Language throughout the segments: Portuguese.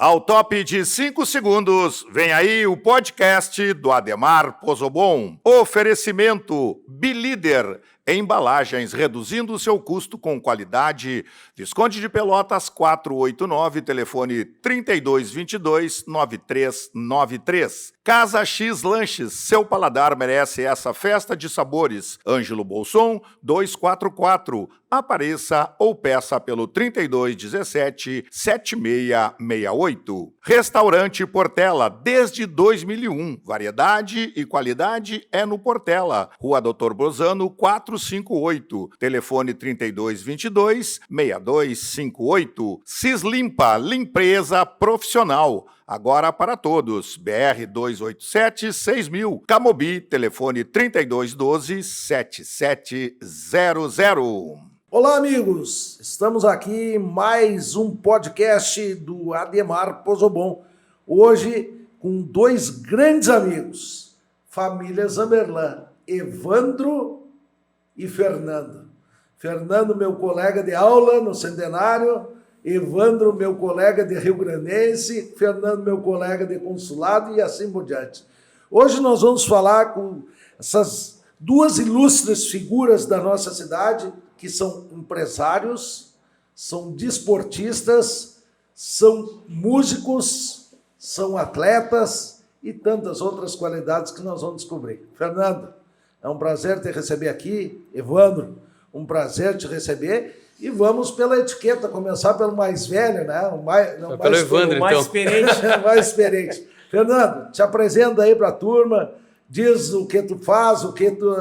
Ao top de 5 segundos, vem aí o podcast do Ademar Pozobon. Oferecimento Bilíder, embalagens reduzindo o seu custo com qualidade. Visconde de Pelotas 489, telefone 3222-9393. Casa X Lanches, seu paladar merece essa festa de sabores. Ângelo Bolson 244. Apareça ou peça pelo 3217-7668. Restaurante Portela, desde 2001. Variedade e qualidade é no Portela. Rua Doutor Bozano, 458. Telefone 3222-6258. Cislimpa, limpeza profissional. Agora para todos. BR 287-6000. Camobi, telefone 3212-7700. Olá, amigos! Estamos aqui em mais um podcast do Ademar Pozobon. Hoje com dois grandes amigos, família Zamberlan, Evandro e Fernando. Fernando, meu colega de aula no Centenário, Evandro, meu colega de Rio Grandense, Fernando, meu colega de consulado e assim por diante. Hoje nós vamos falar com essas duas ilustres figuras da nossa cidade, que são empresários, são desportistas, são músicos, são atletas e tantas outras qualidades que nós vamos descobrir. Fernando, é um prazer te receber aqui. Evandro, um prazer te receber. E vamos pela etiqueta, começar pelo mais velho, né? Pelo Evandro, então. Mais experiente. Mais experiente. Fernando, te apresenta aí para a turma, diz o que tu faz, o que tu...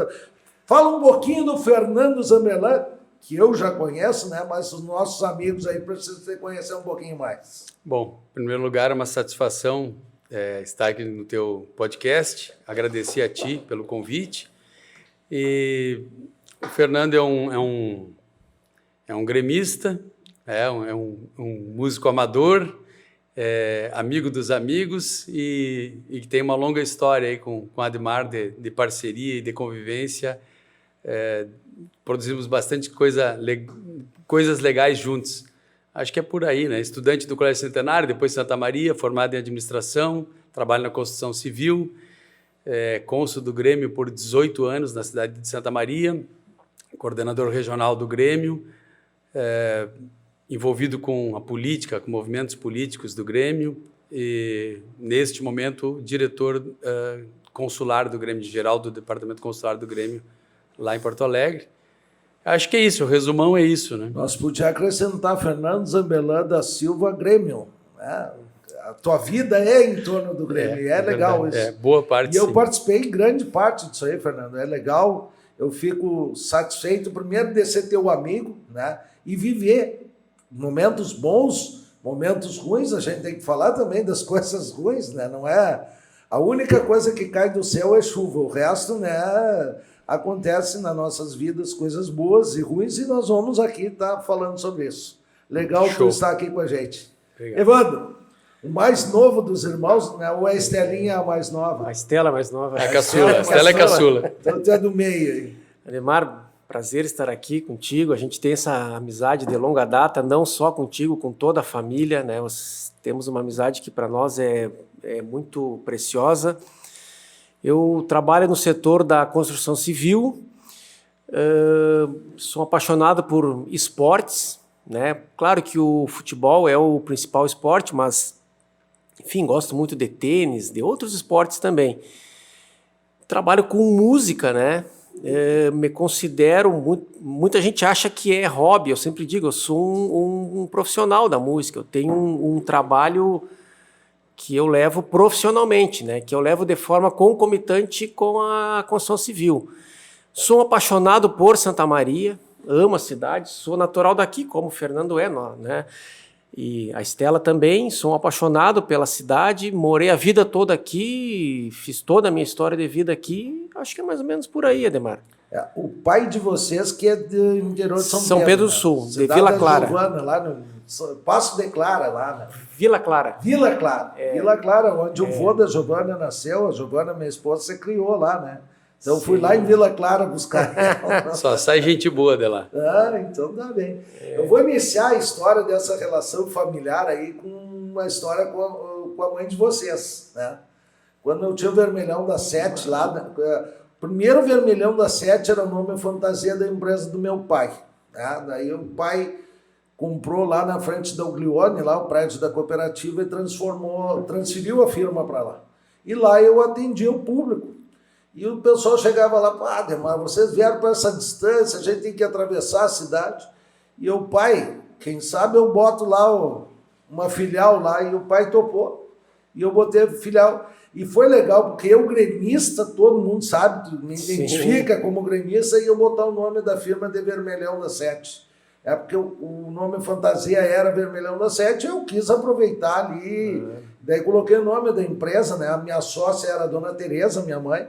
Fala um pouquinho do Fernando Zamberlan, que eu já conheço, né? Mas os nossos amigos aí precisam te conhecer um pouquinho mais. Bom, em primeiro lugar, é uma satisfação estar aqui no teu podcast. Agradecer a ti pelo convite. E o Fernando é um gremista, é um músico amador, amigo dos amigos e que tem uma longa história aí com a Ademar de parceria e de convivência. Produzimos bastante coisas legais juntos. Acho que é por aí, né? Estudante do Colégio Centenário, depois Santa Maria, formado em administração, trabalho na construção civil, cônsul do Grêmio por 18 anos na cidade de Santa Maria, coordenador regional do Grêmio, envolvido com a política, com movimentos políticos do Grêmio e, neste momento, diretor consular do Grêmio, geral do Departamento Consular do Grêmio, lá em Porto Alegre. Acho que é isso, o resumão é isso, né? Nós podíamos acrescentar Fernando Zamberlan da Silva Grêmio, né? A tua vida é em torno do Grêmio, é legal verdade. isso. Boa parte, E eu sim. participei em grande parte disso aí, Fernando, é legal. Eu fico satisfeito, primeiro, de ser teu amigo, né? E viver momentos bons, momentos ruins. A gente tem que falar também das coisas ruins, né? Não é... A única coisa que cai do céu é chuva, o resto, né... Acontece nas nossas vidas coisas boas e ruins e nós vamos aqui estar falando sobre isso. Legal que tu está aqui com a gente. Obrigado. Evandro, o mais novo dos irmãos, né? Ou a Estelinha a mais nova? A Estela mais nova. É a caçula, a Estela é caçula. Então tu é do meio aí. Ademar, prazer estar aqui contigo. A gente tem essa amizade de longa data, não só contigo, com toda a família, né? Temos uma amizade que para nós é muito preciosa. Eu trabalho no setor da construção civil, sou apaixonado por esportes, né? Claro que o futebol é o principal esporte, mas, enfim, gosto muito de tênis, de outros esportes também. Trabalho com música, né? Me considero, muita gente acha que é hobby, eu sempre digo, eu sou um profissional da música, eu tenho um trabalho que eu levo profissionalmente, né? Que eu levo de forma concomitante com a construção civil. Sou apaixonado por Santa Maria, amo a cidade, sou natural daqui, como o Fernando é, né? E a Estela também, sou apaixonado pela cidade, morei a vida toda aqui, fiz toda a minha história de vida aqui, acho que é mais ou menos por aí, Ademar. O pai de vocês que é do interior de São Pedro do Sul, de Vila Clara. Giovana, lá no Passo de Clara, lá, né? Vila Clara. Vila Clara. Vila Clara, onde o vô da Giovana nasceu, a Giovana, minha esposa, se criou lá, né? Então fui lá em Vila Clara buscar ela. Só sai gente boa de lá. Ah, então tá bem. Eu vou iniciar a história dessa relação familiar aí com uma história com a mãe de vocês, né? Quando eu tinha o Vermelhão da Sete lá, o primeiro Vermelhão da Sete era o nome fantasia da empresa do meu pai, né? Daí o pai comprou lá na frente da Uglione, lá o prédio da cooperativa, e transferiu a firma para lá. E lá eu atendia o público. E o pessoal chegava lá, Ademar, vocês vieram para essa distância, a gente tem que atravessar a cidade. E o pai, quem sabe eu boto lá uma filial lá, e o pai topou. E eu botei filial. E foi legal, porque eu, gremista, todo mundo sabe, me identifica como gremista, e eu botar o nome da firma de Vermelhão da Sete. É porque o nome fantasia era Vermelhão da Sete, eu quis aproveitar ali. Daí coloquei o nome da empresa, né? A minha sócia era a dona Tereza, minha mãe.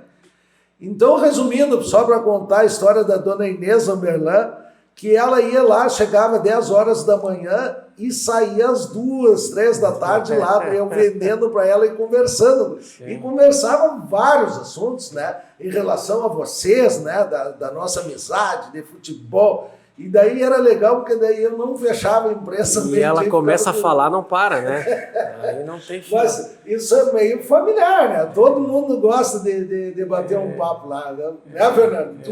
Então, resumindo, só para contar a história da dona Inês Zamberlan, que ela ia lá, chegava 10 horas da manhã e saía às 2, 3 da tarde lá, eu vendendo para ela e conversando. Sim. E conversavam vários assuntos, né? Em relação a vocês, né? Da nossa amizade, de futebol. E daí era legal, porque daí eu não fechava a imprensa. E ela começa a falar, não para, né? Aí não tem fim. Mas isso é meio familiar, né? Todo mundo gosta de bater um papo lá, né, Fernando? Tu,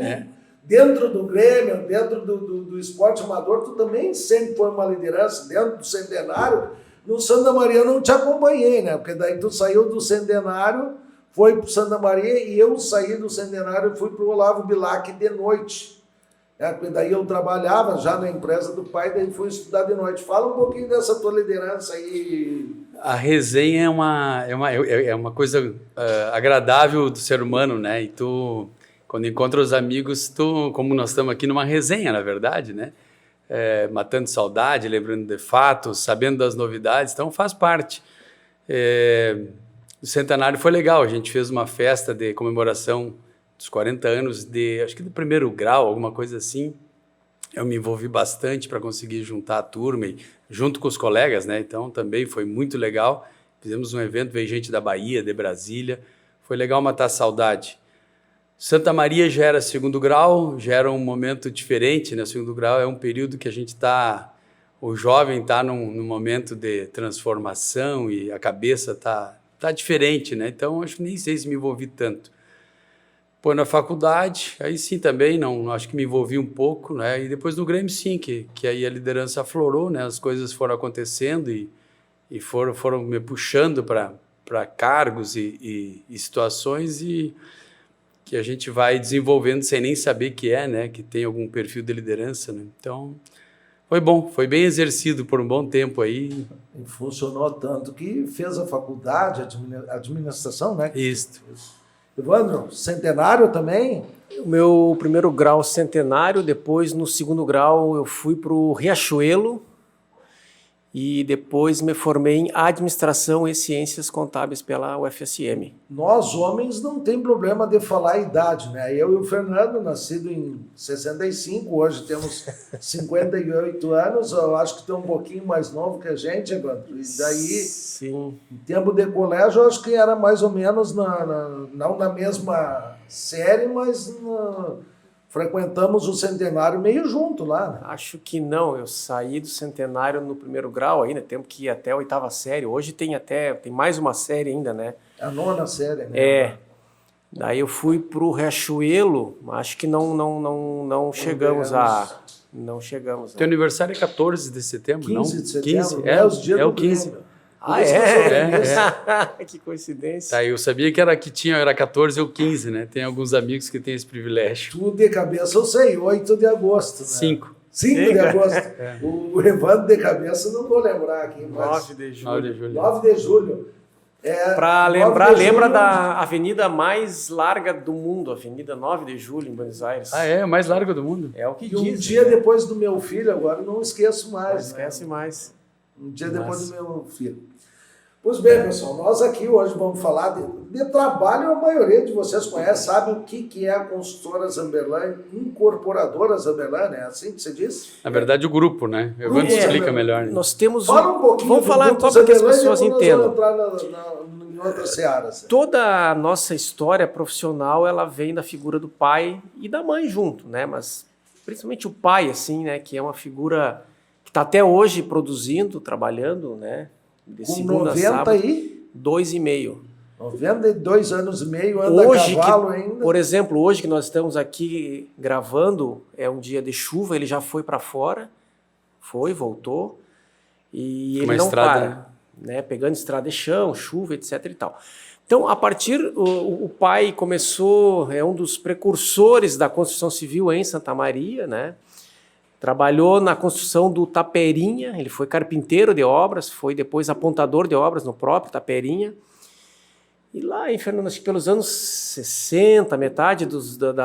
dentro do Grêmio, dentro do esporte amador, tu também sempre foi uma liderança. Dentro do Centenário, no Santa Maria eu não te acompanhei, né? Porque daí tu saiu do Centenário, foi pro Santa Maria, e eu saí do Centenário e fui pro Olavo Bilac de noite. Porque daí eu trabalhava já na empresa do pai, daí fui estudar de noite. Fala um pouquinho dessa tua liderança aí. A resenha é uma coisa agradável do ser humano, né? E tu, quando encontra os amigos, como nós estamos aqui numa resenha, na verdade, né? Matando saudade, lembrando de fatos, sabendo das novidades, então faz parte. O centenário foi legal, a gente fez uma festa de comemoração dos 40 anos acho que do primeiro grau, alguma coisa assim. Eu me envolvi bastante para conseguir juntar a turma, e, junto com os colegas, né? Então também foi muito legal. Fizemos um evento, veio gente da Bahia, de Brasília. Foi legal matar a saudade. Santa Maria já era segundo grau, já era um momento diferente, né? Segundo grau é um período que a gente o jovem está num momento de transformação e a cabeça tá diferente, né? Então acho que nem sei se me envolvi tanto. Pô, na faculdade, aí sim também, não, acho que me envolvi um pouco, né? E depois no Grêmio sim, que aí a liderança aflorou, né? As coisas foram acontecendo e foram me puxando para cargos e situações e que a gente vai desenvolvendo sem nem saber que né? Que tem algum perfil de liderança, né? Então, foi bom, foi bem exercido por um bom tempo aí. E funcionou tanto que fez a faculdade, administração, né? Isso. Evandro, centenário também? O meu primeiro grau centenário, depois no segundo grau eu fui para o Riachuelo e depois me formei em administração e ciências contábeis pela UFSM. Nós, homens, não tem problema de falar a idade, né? Eu e o Fernando, nascido em 65, hoje temos 58 anos, eu acho que tem um pouquinho mais novo que a gente, Evandro. E daí, sim, em tempo de colégio, eu acho que era mais ou menos, não na mesma série, mas frequentamos o centenário meio junto lá, né? Acho que não, eu saí do centenário no primeiro grau ainda, tempo que ia até a 8ª série, hoje tem mais uma série ainda, né? A 9ª série, né? Daí eu fui pro Riachuelo, acho que não chegamos a... Não chegamos a... Teu aniversário é 14 de setembro, 15 não? de setembro, 15? os dias o do 15. Grêmio. Que coincidência. Tá, eu sabia que era 14 ou 15, né? Tem alguns amigos que têm esse privilégio. Tudo de cabeça eu sei, 8 de agosto, né? 5 de agosto. O Evandro de cabeça não vou lembrar aqui, mas... 9 de julho. 9 de julho. Para lembrar, lembra da avenida mais larga do mundo, Avenida 9 de Julho, em Buenos Aires. É a mais larga do mundo. É o que E diz. um dia depois do meu filho, agora não esqueço mais. Não esquece mais. Um dia depois do meu filho. Pois bem, pessoal, nós aqui hoje vamos falar de trabalho. A maioria de vocês conhece, sabe o que é a consultora Zamberlan, incorporadora Zamberlan, é assim que se diz? Na verdade, o grupo, né? Eu vou explicar melhor. Né? Nós temos Fala um pouquinho. Vamos falar só para que as pessoas entendam. Nós vamos entrar em outras searas. Toda a nossa história profissional, ela vem da figura do pai e da mãe junto, né? Mas principalmente o pai, assim, né? Que é uma figura que está até hoje produzindo, trabalhando, né? De Com segunda a sábado, 92,5. 2,5. anos e meio, anda a cavalo ainda. Por exemplo, hoje que nós estamos aqui gravando, é um dia de chuva, ele já foi para fora, voltou, e ele não para, né? Pegando estrada de chão, chuva, etc. e tal. Então, a partir, o pai começou, é um dos precursores da construção civil em Santa Maria, né? Trabalhou na construção do Taperinha, ele foi carpinteiro de obras, foi depois apontador de obras no próprio Taperinha. E lá em Fernando, acho que pelos anos 60, metade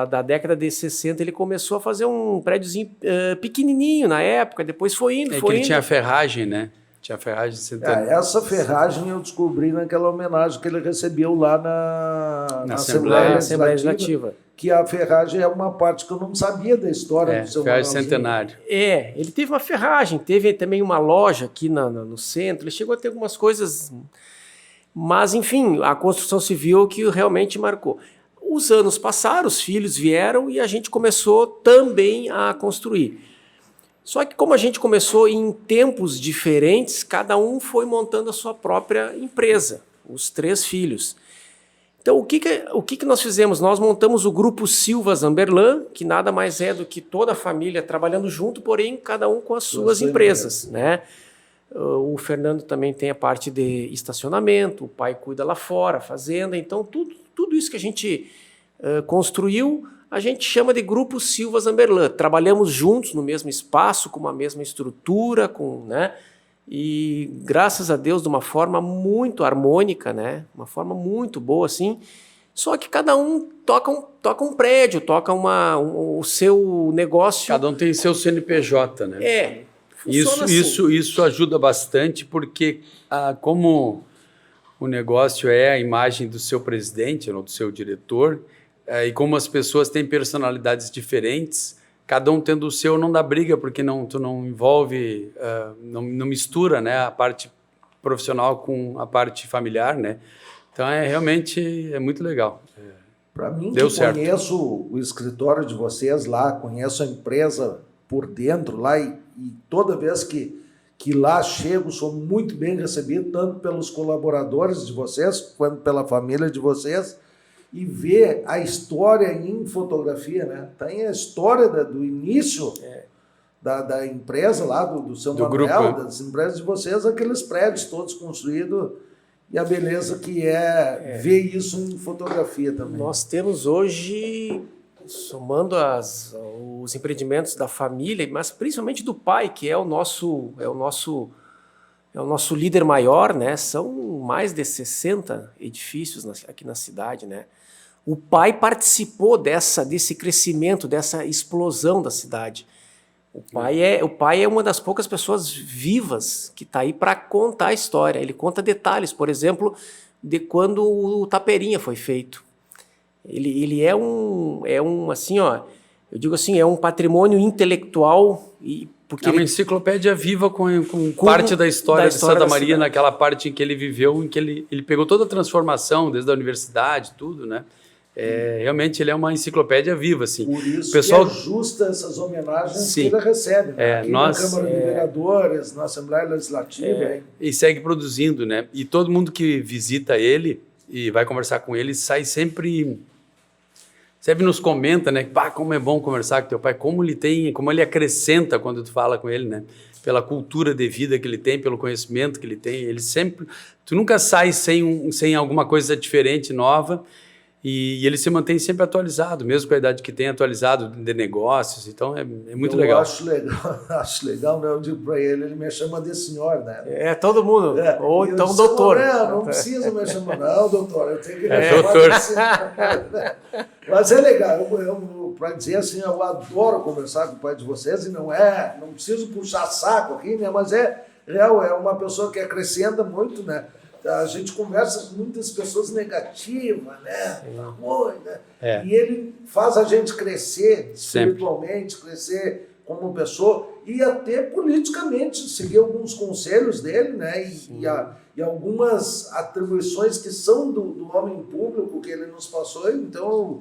da década de 60, ele começou a fazer um prédiozinho pequenininho na época, depois foi indo, que ele tinha ferragem, né? Tinha ferragem de centenário. Essa ferragem eu descobri naquela homenagem que ele recebeu lá na Assembleia Legislativa. Que a ferragem é uma parte que eu não sabia da história do seu ferragem centenário. Ele teve uma ferragem, teve também uma loja aqui no centro, ele chegou a ter algumas coisas... Mas, enfim, a construção civil que realmente marcou. Os anos passaram, os filhos vieram e a gente começou também a construir. Só que como a gente começou em tempos diferentes, cada um foi montando a sua própria empresa, os 3 filhos. Então, o que nós fizemos? Nós montamos o grupo Silva Zamberlan, que nada mais é do que toda a família trabalhando junto, porém cada um com as suas empresas, né? O Fernando também tem a parte de estacionamento, o pai cuida lá fora, fazenda. Então, tudo isso que a gente construiu, a gente chama de Grupo Silva Zamberlan. Trabalhamos juntos no mesmo espaço, com uma mesma estrutura, né? E, graças a Deus, de uma forma muito harmônica, né? Uma forma muito boa, assim. Só que cada um toca um prédio, toca o seu negócio. Cada um tem seu CNPJ, né? Isso ajuda bastante, porque como o negócio é a imagem do seu presidente ou do seu diretor, e como as pessoas têm personalidades diferentes, cada um tendo o seu não dá briga, porque tu não envolve, não mistura, né, a parte profissional com a parte familiar, né? Então realmente é muito legal. Para mim, Deu que certo. Conheço o escritório de vocês lá, conheço a empresa por dentro lá e toda vez que lá chego sou muito bem recebido, tanto pelos colaboradores de vocês quanto pela família de vocês, e ver a história em fotografia, né? Tem a história do início da empresa lá, do seu Manuel, grupo, das empresas de vocês, aqueles prédios todos construídos, e a beleza que é ver isso em fotografia também. Nós temos hoje... somando os empreendimentos da família, mas principalmente do pai, que é o nosso líder maior, né? São mais de 60 edifícios aqui na cidade, né? O pai participou desse crescimento, dessa explosão da cidade. O pai é uma das poucas pessoas vivas que está aí para contar a história. Ele conta detalhes, por exemplo, de quando o Taperinha foi feito. Ele é assim, ó, eu digo assim, é um patrimônio intelectual porque uma enciclopédia viva com parte da história de Santa Maria, naquela parte em que ele viveu, em que ele pegou toda a transformação, desde a universidade, tudo, né? Realmente ele é uma enciclopédia viva, assim. Por isso o pessoal... que é justa essas homenagens que ele recebe, né? Aqui na Câmara de Vereadores, na Assembleia Legislativa. E segue produzindo, né? E todo mundo que visita ele e vai conversar com ele sai sempre nos comenta, né? Como é bom conversar com teu pai, como ele acrescenta quando tu fala com ele, né? Pela cultura de vida que ele tem, pelo conhecimento que ele tem, tu nunca sai sem alguma coisa diferente, nova, e ele se mantém sempre atualizado, mesmo com a idade que tem, atualizado de negócios, então é muito legal. Eu acho legal, né? Eu digo para ele me chama de senhor, né? Todo mundo, ou então doutor. Não precisa me chamar, não, doutor, eu tenho que me chamar doutor. De senhor. Mas é legal, para dizer assim, eu adoro conversar com o pai de vocês, e não preciso puxar saco aqui, né? Mas é real, é uma pessoa que acrescenta muito, né? A gente conversa com muitas pessoas negativas, né? E ele faz a gente crescer espiritualmente, crescer como pessoa e até politicamente, seguir alguns conselhos dele, né? E algumas atribuições que são do homem público que ele nos passou. Então,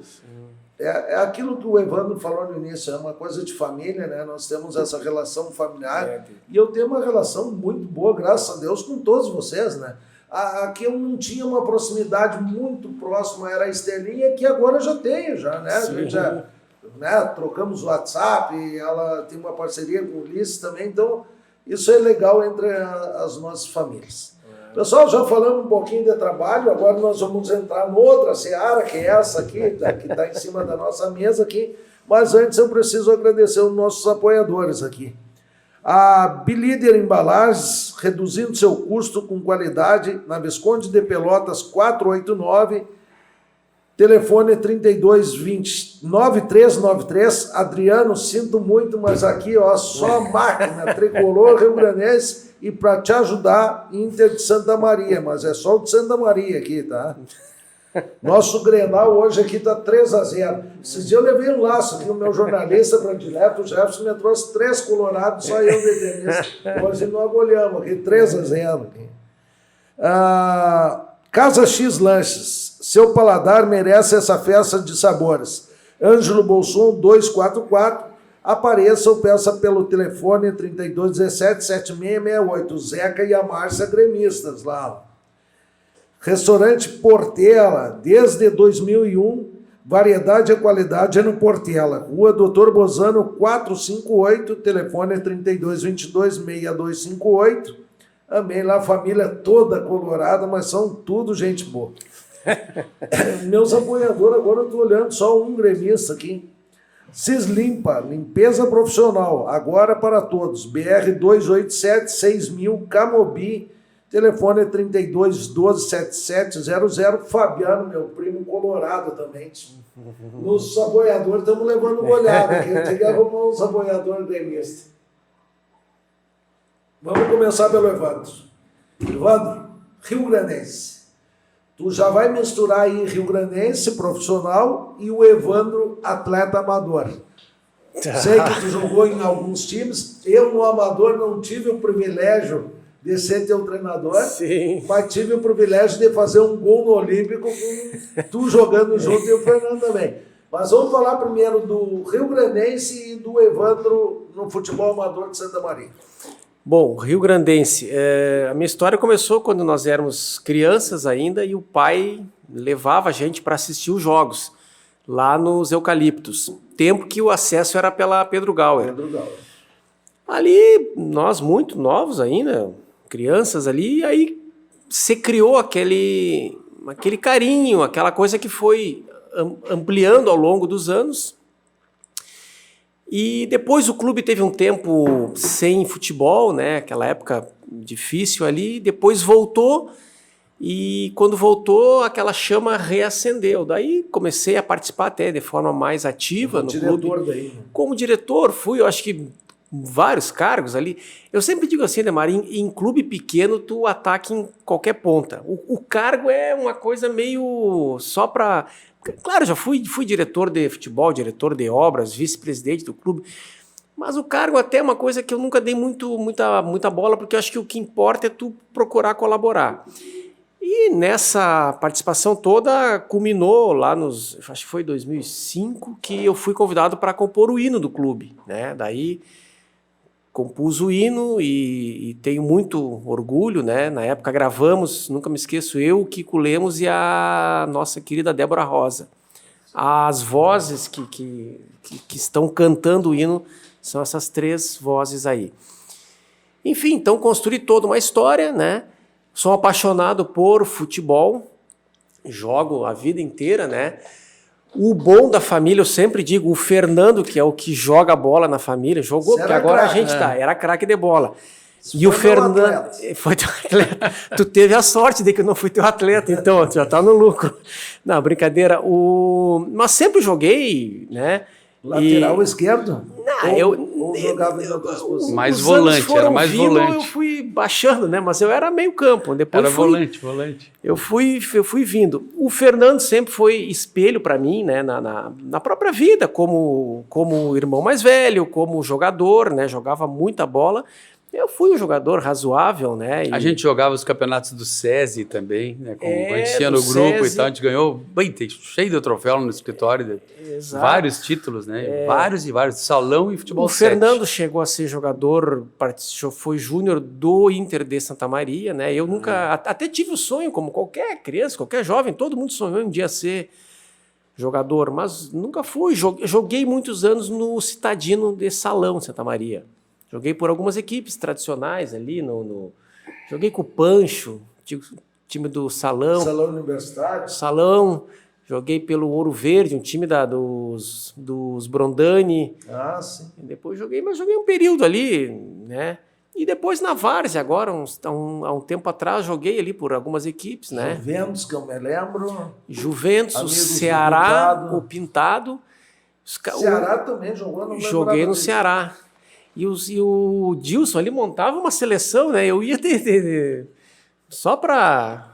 É aquilo que o Evandro falou no início, é uma coisa de família, né? Nós temos essa relação familiar e eu tenho uma relação muito boa, graças a Deus, com todos vocês, né? Aqui eu não tinha uma proximidade muito próxima, era a Estelinha, que agora já tenho, né? A gente já, né, trocamos o WhatsApp, e ela tem uma parceria com o Ulisses também, então isso é legal entre as nossas famílias. Pessoal, já falamos um pouquinho de trabalho, agora nós vamos entrar noutra seara, que é essa aqui, que está em cima da nossa mesa aqui, mas antes eu preciso agradecer os nossos apoiadores aqui. A Bilider Embalagens, reduzindo seu custo com qualidade, na Visconde de Pelotas 489, telefone 3220-9393. Adriano, sinto muito, mas aqui ó, só máquina, tricolor rio-grandense e para te ajudar, Inter de Santa Maria, mas é só o de Santa Maria aqui, tá? Nosso Grenal hoje aqui está 3-0. Esses dias eu levei um laço aqui, o meu jornalista predileto, o Jefferson, me trouxe 3 colorados, só eu de tenista. Hoje nós olhamos aqui, 3-0. Casa X Lanches, seu paladar merece essa festa de sabores. Ângelo Bolson 244, apareça ou peça pelo telefone 3217-7668, Zeca e a Márcia Gremistas lá. Restaurante Portela, desde 2001, variedade e qualidade é no Portela. Rua Doutor Bozano 458, telefone 3222-6258. Amém, lá a família toda colorada, mas são tudo gente boa. Meus apoiadores, agora eu estou olhando só um gremista aqui. Cislimpa, limpeza profissional, agora para todos. BR 287-6000, Camobi. Telefone é 3212-7700. Fabiano, meu primo colorado também. Nos apoiadores estamos levando uma olhada aqui. Eu tenho que arrumar uns apoiadores gremistas. Vamos começar pelo Evandro. Evandro, rio-grandense. Tu já vai misturar aí rio-grandense profissional e o Evandro atleta amador. Sei que tu jogou em alguns times. Eu no amador não tive o privilégio de ser teu treinador, sim, mas tive o privilégio de fazer um gol no Olímpico com tu jogando junto e o Fernando também. Mas vamos falar primeiro do rio-grandense e do Evandro no futebol amador de Santa Maria. Bom, rio-grandense, a minha história começou quando nós éramos crianças ainda e o pai levava a gente para assistir os jogos lá nos Eucaliptos, tempo que o acesso era pela Pedro Gauer. Ali, nós muito novos ainda, crianças ali, e aí se criou aquele carinho, aquela coisa que foi ampliando ao longo dos anos. E depois o clube teve um tempo sem futebol, né? Aquela época difícil ali, depois voltou e quando voltou aquela chama reacendeu. Daí comecei a participar até de forma mais ativa no clube. Daí. Como diretor fui, eu acho que vários cargos ali. Eu sempre digo assim, Ademar, em clube pequeno tu ataca em qualquer ponta. O cargo é uma coisa meio só para... Claro, já fui diretor de futebol, diretor de obras, vice-presidente do clube, mas o cargo até é uma coisa que eu nunca dei muita bola, porque eu acho que o que importa é tu procurar colaborar. E nessa participação toda, culminou lá acho que foi 2005, que eu fui convidado para compor o hino do clube, né? Daí compus o hino e tenho muito orgulho, né? Na época gravamos, nunca me esqueço, eu, o Kiko Lemos e a nossa querida Débora Rosa. As vozes que estão cantando o hino são essas 3 vozes aí. Enfim, então construí toda uma história, né? Sou apaixonado por futebol, jogo a vida inteira, né? O bom da família, eu sempre digo, o Fernando, que é o que joga bola na família, jogou, porque agora craque, a gente era craque de bola. E o Fernando foi teu atleta. Tu teve a sorte de que eu não fui teu atleta, então tu já tá no lucro. Não, brincadeira. Mas sempre joguei, né? Lateral esquerdo? Não, ou jogava em outras posições? Mais volante, era mais volante. Eu fui baixando, né? Mas eu era meio campo. Depois era volante. Eu fui vindo. O Fernando sempre foi espelho para mim, né? Na própria vida, como irmão mais velho, como jogador, né? Jogava muita bola. Eu fui um jogador razoável, né? A gente jogava os campeonatos do SESI também, né? A gente tinha do no grupo SESI. e tal, a gente ganhou, bem, cheio de troféu no escritório, Exato. vários títulos, né? Vários e vários, salão e futebol O 7. Fernando chegou a ser jogador, foi júnior do Inter de Santa Maria, né? Eu nunca, até tive o sonho, como qualquer criança, qualquer jovem, todo mundo sonhou um dia ser jogador, mas nunca fui. Joguei muitos anos no Citadino de Salão, Santa Maria. Joguei por algumas equipes tradicionais ali, joguei com o Pancho, time do Salão. Salão Universitário. Salão, joguei pelo Ouro Verde, um time dos Brondani. Ah, sim. E depois joguei um período ali, né? E depois na Várzea, agora, há um tempo atrás, joguei ali por algumas equipes, né? Juventus, que eu me lembro. Juventus, Amigos do Ceará, Pintado. o Pintado. Ceará também jogou, não Joguei no disso. Ceará. E o Dilson ali montava uma seleção, né? Eu ia só para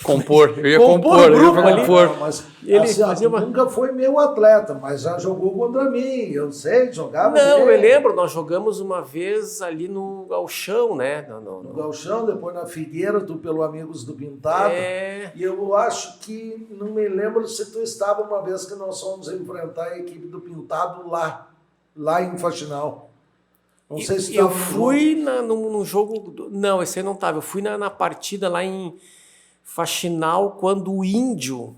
Compor, eu ia Compor compor, o eu grupo ia ali. compor. Não, mas Ele assim, ó, fazia uma- nunca foi meu atleta, mas já jogou contra mim, eu sei, jogava. Não, bem. eu lembro, nós jogamos uma vez ali no Gauchão, né? No Gauchão, depois na Figueira, tu pelo Amigos do Pintado. É. E eu acho que, não me lembro se tu estava uma vez que nós fomos enfrentar a equipe do Pintado lá em Faxinal. Não sei se Eu estava no fui no jogo. Não, esse aí não estava. Eu fui na partida lá em Faxinal, quando o Índio,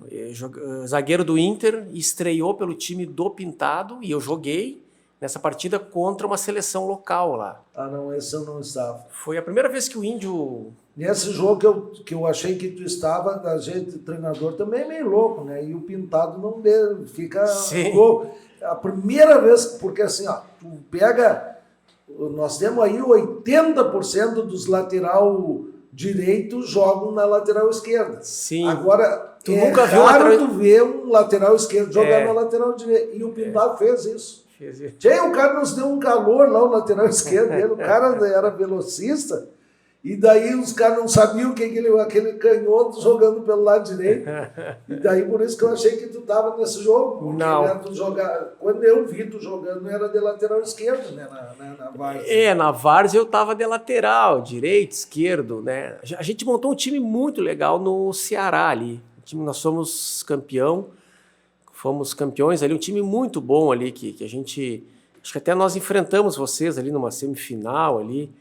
zagueiro do Inter, estreou pelo time do Pintado, e eu joguei nessa partida contra uma seleção local lá. Ah, não, esse eu não estava. Foi a primeira vez que o Índio. Nesse jogo que eu achei que tu estava, a gente, treinador, também é meio louco, né? E o Pintado não fica Sim. louco. A primeira vez, porque assim, ó, tu pega. Nós temos aí 80% dos lateral direitos jogam na lateral esquerda. Sim. Agora, Tu é nunca viu raro lateral- tu ver um lateral esquerdo jogar É. na lateral direita. E o Pintado fez isso. Tchê, o cara nos deu um calor lá, o lateral esquerdo dele. O cara era velocista. E daí os caras não sabiam aquele canhoto jogando pelo lado direito. E daí por isso que eu achei que tu estava nesse jogo. Porque, Não. né, quando eu vi tu jogando, era de lateral esquerdo, né? Na Várzea. Na Várzea eu estava de lateral, direito, esquerdo, né? A gente montou um time muito legal no Ceará ali. Nós fomos campeões ali, um time muito bom ali, que a gente... Acho que até nós enfrentamos vocês ali numa semifinal ali.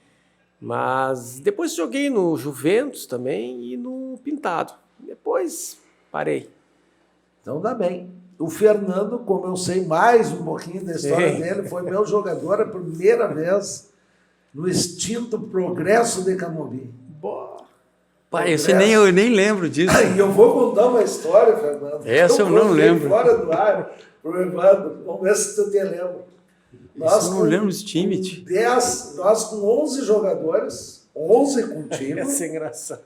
Mas depois joguei no Juventus também e no Pintado. Depois parei. Então dá bem. O Fernando, como eu sei mais um pouquinho da história Sim. dele, foi meu jogador a primeira vez no extinto Progresso de Camobi. Pai, eu nem lembro disso. E eu vou contar uma história, Fernando. Essa eu não contei lembro. Fora do ar, pro Evandro. Vamos ver se tu te lembra. Eu não lembro desse time, tio. Nós com 11 jogadores, 11 contigo, Essa é engraçado.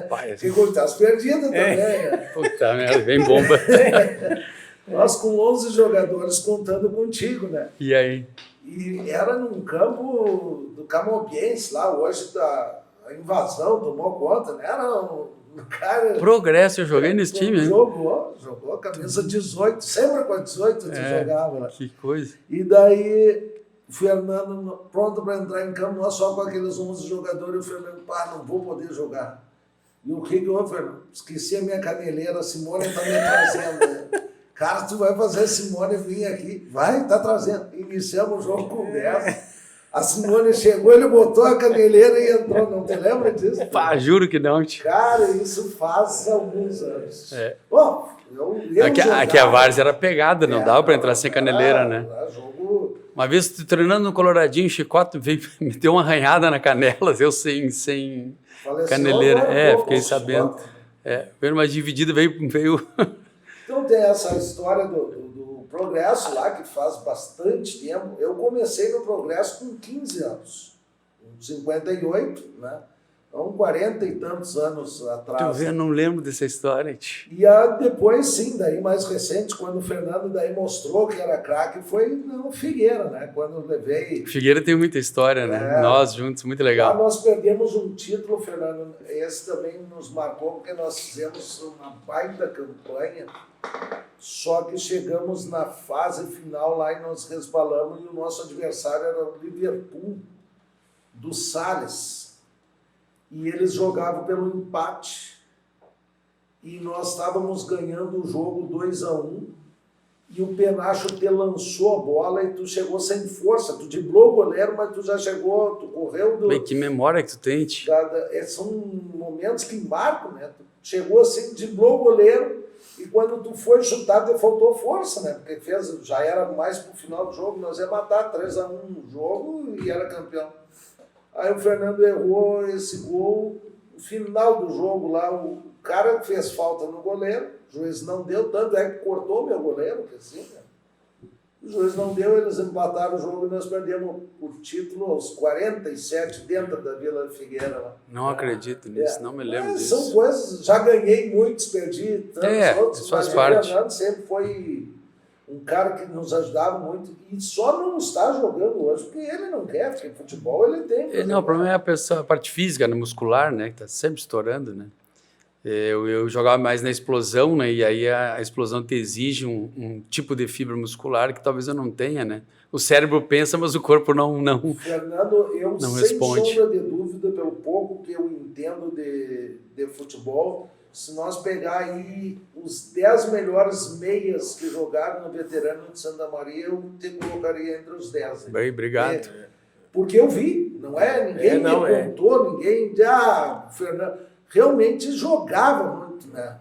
Pai, e com as perdidas também. Né? puta merda, vem bomba. Nós com 11 jogadores contando contigo, né? E aí? E era num campo do Camobiense, lá hoje a invasão tomou conta, né? Era um cara... Progresso, eu joguei nesse time, hein? Jogou a camisa 18, sempre com a 18 tu jogava lá. Que coisa. E daí, o Fernando, pronto para entrar em campo, nós só com aqueles 11 jogadores, e o Fernando, não vou poder jogar. E o que houve, Fernando? Esqueci a minha caneleira, a Simone está me trazendo. Cara, tu vai fazer a Simone vir aqui. Vai, tá trazendo. Iniciamos o jogo com 10. A Simone chegou, ele botou a caneleira e entrou. Não te lembra disso? Pá, juro que não, tio. Cara, isso faz alguns anos. É. Bom, Aqui a Várzea era pegada, não dava para entrar sem caneleira, né? Jogo... Uma vez treinando no Coloradinho, o Chicote veio, me deu uma arranhada na canela, eu sem Faleceu caneleira. agora, Fiquei o sabendo. Chicote. Veio uma dividida, veio... Então tem essa história do Progresso lá, que faz bastante tempo. Eu comecei no Progresso com 15 anos, com 58, né? Então 40 e tantos anos atrás. Eu não lembro dessa história, tio. E depois, sim, daí mais recente, quando o Fernando daí mostrou que era craque, foi no Figueira, né? Quando eu levei... Figueira tem muita história, né? Nós juntos, muito Lá legal. nós perdemos um título, Fernando. Esse também nos marcou, porque nós fizemos uma baita campanha, só que chegamos na fase final lá e nós resbalamos, e o nosso adversário era o Liverpool. do Salles, e eles jogavam pelo empate, e nós estávamos ganhando o jogo 2-1, e o Penacho te lançou a bola e tu chegou sem força, tu driblou o goleiro, mas tu já chegou, tu correu do... Bem, que memória que tu tem, tio. São momentos que marcam, né? Tu chegou assim, driblou o goleiro, e quando tu foi chutar, te faltou força, né? Porque já era mais pro final do jogo, nós ia matar 3-1 no jogo e era campeão. Aí o Fernando errou esse gol, no final do jogo lá, o cara fez falta no goleiro, o juiz não deu, tanto é que cortou meu goleiro, que assim, né? O juiz não deu, eles empataram o jogo e nós perdemos o título aos 47 dentro da Vila Figueira lá. Não acredito nisso, não me lembro disso. São coisas, já ganhei muitos, perdi tantos outros, isso faz mas parte. o Fernando sempre foi um cara que nos ajudava muito e só não está jogando hoje porque ele não quer, porque futebol ele tem. Não, o problema é a parte física, né, muscular, né, que está sempre estourando, né. Eu jogava mais na explosão, né, e aí a explosão te exige um tipo de fibra muscular que talvez eu não tenha, né. O cérebro pensa, mas o corpo não Fernando, eu não sem responde. sombra de dúvida, pelo pouco que eu entendo de futebol, se nós pegar aí os 10 melhores meias que jogaram no veterano de Santa Maria, eu te colocaria entre os 10. Bem, obrigado. Porque eu vi, não é? Ninguém me contou, ninguém... Fernando realmente jogava muito, né?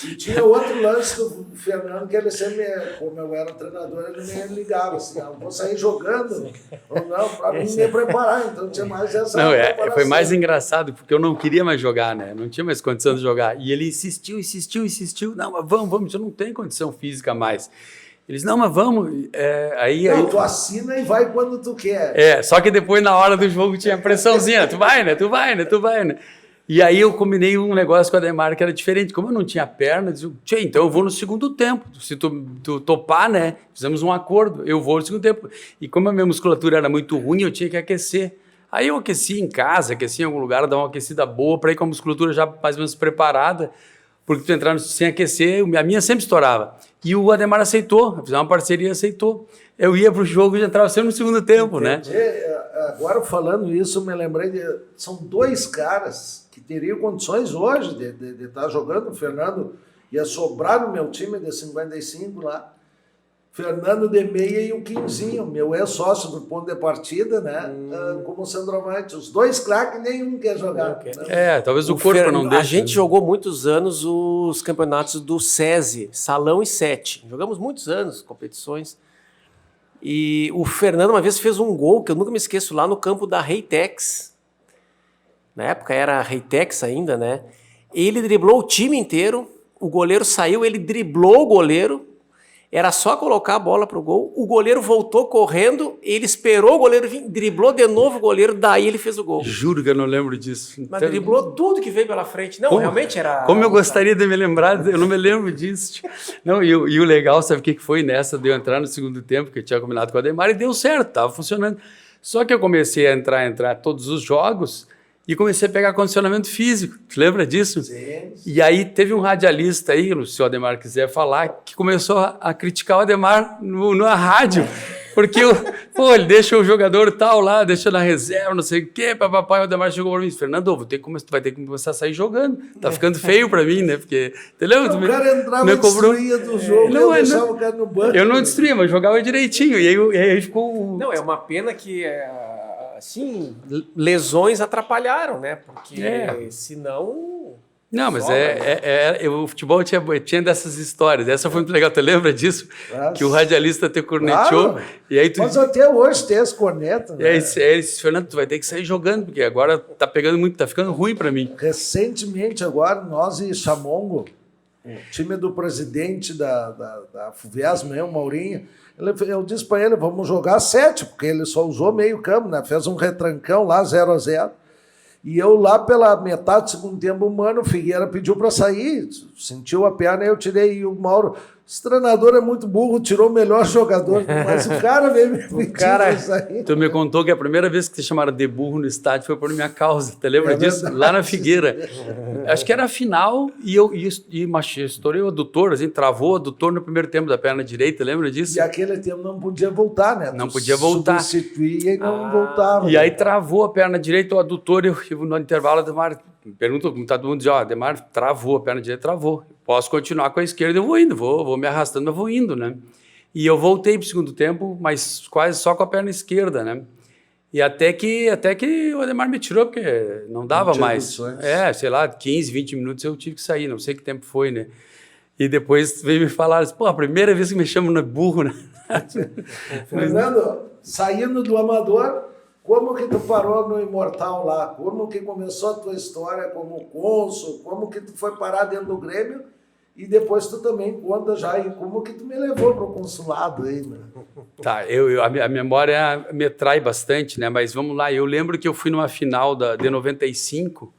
E tinha outro lance do Fernando, que ele sempre, como eu era treinador, ele me ligava assim, vou sair jogando ou não, para mim me preparar, então tinha mais essa preparação. Foi mais engraçado, porque eu não queria mais jogar, né? Não tinha mais condição de jogar. E ele insistiu, não, mas vamos, eu não tenho condição física mais. Eles, não, mas vamos. Aí tu assina e vai quando tu quer. Só que depois, na hora do jogo, tinha pressãozinha, tu vai, né? E aí eu combinei um negócio com a Ademar que era diferente. Como eu não tinha perna, eu disse, tchê, então eu vou no segundo tempo. Se tu topar, né? Fizemos um acordo, eu vou no segundo tempo. E como a minha musculatura era muito ruim, eu tinha que aquecer. Aí eu aqueci em casa, aqueci em algum lugar, dar uma aquecida boa, para ir com a musculatura já mais ou menos preparada, porque tu entrar sem aquecer, a minha sempre estourava. E o Ademar aceitou, fizemos uma parceria, aceitou. Eu ia pro jogo e já entrava sempre no segundo tempo, entendi, né? Agora falando isso, eu me lembrei são 2 caras que teriam condições hoje de estar jogando. O Fernando ia sobrar no meu time de 55 lá. Fernando de meia e o Quinzinho, meu ex-sócio do ponto de partida, né? Como centroavante. Os 2 craques, nenhum quer jogar. Né? Talvez o corpo não deixe. A gente jogou muitos anos os campeonatos do SESI, Salão e 7. Jogamos muitos anos, competições. E o Fernando uma vez fez um gol, que eu nunca me esqueço, lá no campo da Reitex. Na época era Reitex ainda, né? Ele driblou o time inteiro, o goleiro saiu, ele driblou o goleiro, era só colocar a bola pro gol, o goleiro voltou correndo, ele esperou o goleiro vir, driblou de novo o goleiro, daí ele fez o gol. Juro que eu não lembro disso. Mas driblou tudo que veio pela frente. Não, realmente era... Como eu gostaria de me lembrar, eu não me lembro disso. Não, e o legal, sabe o que foi nessa de eu entrar no segundo tempo, que eu tinha combinado com a Ademar, e deu certo, estava funcionando. Só que eu comecei a entrar todos os jogos, e comecei a pegar condicionamento físico. Tu lembra disso? Sim. E aí teve um radialista aí, se o Ademar quiser falar, que começou a criticar o Ademar na rádio. Porque ele deixa o jogador tal lá, deixa na reserva, não sei o quê, papai, o Ademar chegou para mim e disse, Fernando, tu vai ter que começar a sair jogando. Tá ficando feio para mim, né? Porque, entendeu? O cara entrava e destruía do jogo, eu deixava o cara no banco. Eu não destruía, mas jogava direitinho. E aí ficou... Não, é uma pena que... assim, lesões atrapalharam, né? Porque senão... Não, mas o futebol tinha dessas histórias. Essa foi muito legal. Tu lembra disso? Nossa. Que o radialista te corneteou. Claro. E aí mas até hoje tem as cornetas. E aí ele disse, Fernando, tu vai ter que sair jogando, porque agora tá pegando muito, tá ficando ruim para mim. Recentemente, agora, nós e Chamongo, o time do presidente da FUVESM, o Maurinho, eu disse para ele, vamos jogar 7, porque ele só usou meio campo, né? Fez um retrancão lá, 0-0. E eu lá pela metade do segundo tempo, o Figueira pediu para sair, sentiu a perna e eu tirei. E o Mauro, esse treinador é muito burro, tirou o melhor jogador, mas o cara veio me pedir isso aí. Tu me contou que a primeira vez que te chamaram de burro no estádio foi por minha causa, tu lembra disso? Verdade. Lá na Figueira. Acho que era a final e eu estourei o adutor, assim, travou o adutor no primeiro tempo da perna direita, lembra disso? E aquele tempo não podia voltar, né? Não podia voltar. Substituía e não voltava. E aí travou a perna direita, o adutor, eu no intervalo, Ademar, pergunta como tá todo mundo, diz, Ademar, travou, a perna direita travou. Posso continuar com a esquerda, eu vou indo, vou me arrastando, mas vou indo, né? E eu voltei pro segundo tempo, mas quase só com a perna esquerda, né? E até que o Ademar me tirou, porque não dava mais. Sei lá, 15, 20 minutos eu tive que sair, não sei que tempo foi, né? E depois veio me falar, pô, a primeira vez que me chamam de burro, né? Fernando, saindo do amador, como que tu parou no Imortal lá? Como que começou a tua história como cônsul? Como que tu foi parar dentro do Grêmio? E depois tu também conta já aí como que tu me levou para o consulado aí, né? Tá, a memória me trai bastante, né? Mas vamos lá, eu lembro que eu fui numa final de 95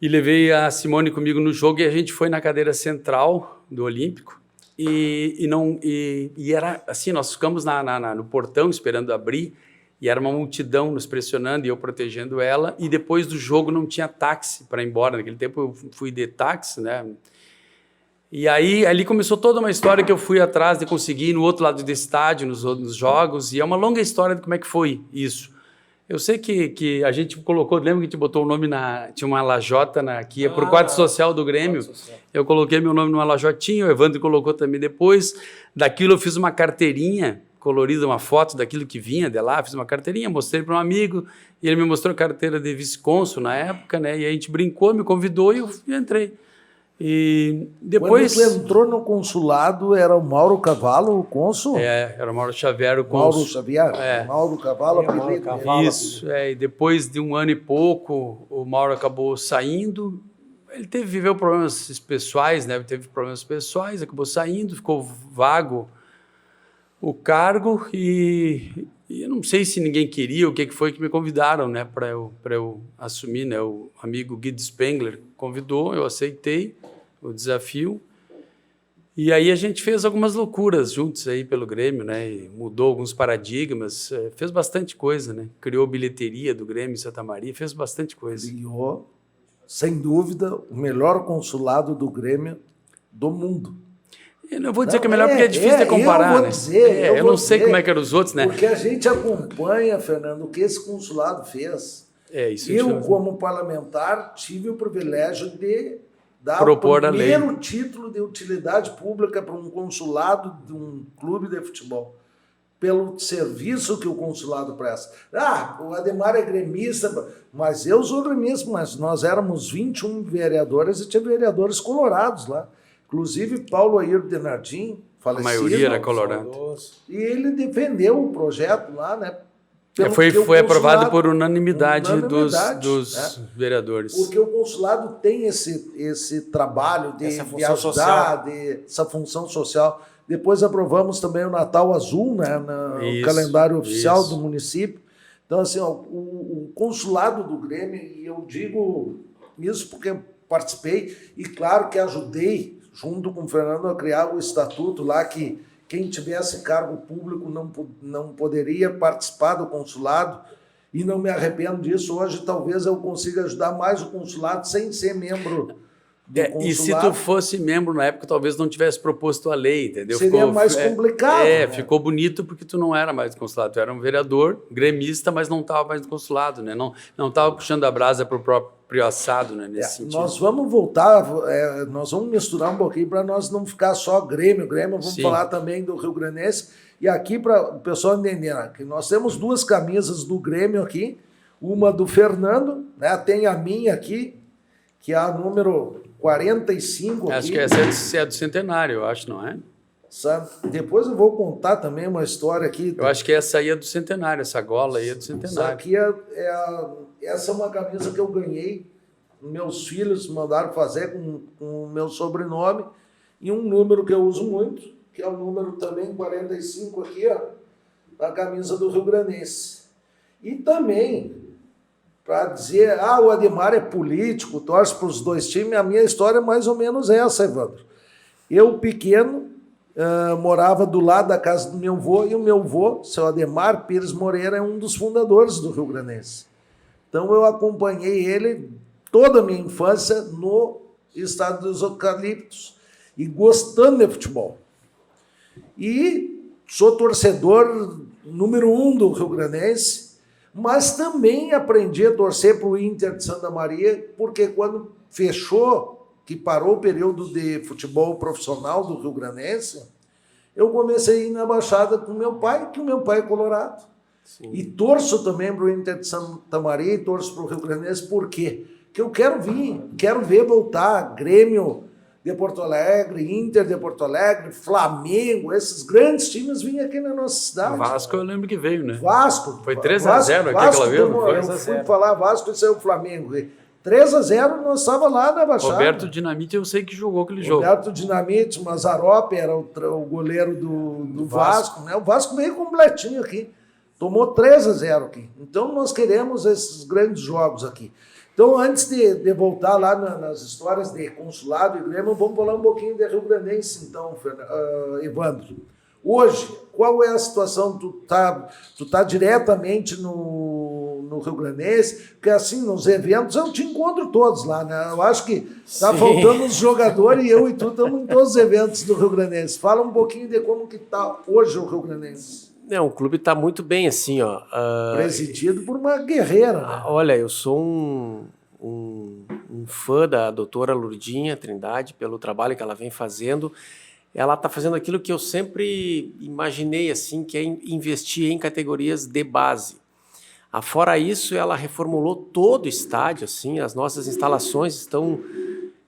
e levei a Simone comigo no jogo e a gente foi na cadeira central do Olímpico e era assim, nós ficamos no portão esperando abrir e era uma multidão nos pressionando e eu protegendo ela e depois do jogo não tinha táxi para ir embora, naquele tempo eu fui de táxi, né? E aí, ali começou toda uma história que eu fui atrás de conseguir no outro lado do estádio, nos jogos, e é uma longa história de como é que foi isso. Eu sei que a gente colocou, lembra que a gente botou o nome tinha uma lajota aqui, por quadro social do Grêmio, eu coloquei meu nome numa lajotinha, o Evandro colocou também depois, daquilo eu fiz uma carteirinha colorida, uma foto daquilo que vinha de lá, fiz uma carteirinha, mostrei para um amigo, e ele me mostrou a carteira de vice-cônsul na época, né, e a gente brincou, me convidou e eu entrei. E depois... Quando tu entrou no consulado, era o Mauro Cavalo, o cônsul? Era o Mauro Xavier, o cônsul. Mauro Xavier? Mauro Cavalo, Mauro Cavalo. Isso, e depois de um ano e pouco, o Mauro acabou saindo. Ele viveu problemas pessoais, né? Acabou saindo, ficou vago o cargo e eu não sei se ninguém queria, o que foi que me convidaram, né, para eu assumir, né? O amigo Guido Spengler convidou, eu aceitei o desafio. E aí a gente fez algumas loucuras juntos aí pelo Grêmio, né? E mudou alguns paradigmas, fez bastante coisa, né? Criou bilheteria do Grêmio em Santa Maria, fez bastante coisa. Criou, sem dúvida, o melhor consulado do Grêmio do mundo. Eu não vou dizer que é melhor porque é difícil de comparar, eu vou né? Dizer, eu não sei como é que eram os outros, né? Porque a gente acompanha, Fernando, o que esse consulado fez. Isso. Eu, como parlamentar, tive o privilégio de dar propor o primeiro título de utilidade pública para um consulado de um clube de futebol, pelo serviço que o consulado presta. O Ademar é gremista, mas eu sou gremista, mas nós éramos 21 vereadores e tinha vereadores colorados lá. Inclusive, Paulo Air Denardim, falecido. A maioria era colorado. E ele defendeu o projeto lá, né? Foi aprovado por unanimidade dos vereadores. Porque o consulado tem esse trabalho de ajudar, essa função social. Depois aprovamos também o Natal Azul, né, no calendário oficial do município. Então, assim, o consulado do Grêmio, e eu digo isso porque participei, e claro que ajudei, junto com o Fernando, a criar o estatuto lá que quem tivesse cargo público não poderia participar do consulado, e não me arrependo disso. Hoje talvez eu consiga ajudar mais o consulado sem ser membro do consulado. E se tu fosse membro na época, talvez não tivesse proposto a lei, entendeu? Seria mais complicado. Né? Ficou bonito porque tu não era mais do consulado, tu era um vereador, gremista, mas não estava mais no consulado, né? Não estava puxando a brasa para o próprio assado, né? Nesse sentido. Nós vamos voltar, nós vamos misturar um pouquinho para nós não ficar só Grêmio, vamos falar também do Rio Grandense. E aqui, para o pessoal entender, que nós temos 2 camisas do Grêmio aqui, uma do Fernando, né? Tem a minha aqui, que é a número 45 acho aqui. que essa é do centenário, eu acho, não é? Sabe? Depois eu vou contar também uma história aqui. Eu acho que essa aí é do centenário, essa gola aí é do centenário. Aqui essa é uma camisa que eu ganhei, meus filhos mandaram fazer com o meu sobrenome, e um número que eu uso muito, que é o número também 45 aqui, ó, na camisa do Rio Grandense. E também, para dizer, o Ademar é político, torce para os 2 times, a minha história é mais ou menos essa, Evandro. Eu, pequeno, morava do lado da casa do meu avô, e o meu avô, seu Ademar Pires Moreira, é um dos fundadores do Rio Grandense. Então eu acompanhei ele toda a minha infância no estado dos Eucaliptos e gostando de futebol. E sou torcedor número 1 do Rio Grandense, mas também aprendi a torcer para o Inter de Santa Maria, porque quando fechou, que parou o período de futebol profissional do Rio Grandense, eu comecei a ir na Baixada com meu pai, que o meu pai é colorado. Sim. E torço também para o Inter de Santa Maria e torço para o Rio Grandense. Por quê? Porque eu quero ver voltar Grêmio de Porto Alegre, Inter de Porto Alegre, Flamengo, esses grandes times vinham aqui na nossa cidade. Vasco eu lembro que veio, né? Vasco. Foi 3-0 aqui aquela vez, não foi? Eu fui falar Vasco e saiu o Flamengo. 3-0, nós estávamos lá na Baixada. Roberto Dinamite, eu sei que jogou aquele jogo. Roberto Dinamite, Mazzaropi era o goleiro do Vasco. Né? O Vasco veio completinho aqui. Tomou 3-0 aqui. Então, nós queremos esses grandes jogos aqui. Então, antes de voltar lá nas histórias de consulado e Grêmio, vamos falar um pouquinho de Rio Grandense, então, Evandro. Hoje, qual é a situação? Tu tá diretamente no Rio Grandense, porque assim, nos eventos eu te encontro todos lá, né? Eu acho que tá faltando os jogadores e eu e tu estamos em todos os eventos do Rio Grandense. Fala um pouquinho de como que tá hoje o Rio Grandense. Não, o clube está muito bem, assim, ó. Presidido por uma guerreira, né? Olha, eu sou um fã da doutora Lourdinha Trindade, pelo trabalho que ela vem fazendo. Ela está fazendo aquilo que eu sempre imaginei, assim, que é investir em categorias de base. Fora isso, ela reformulou todo o estádio, assim, as nossas instalações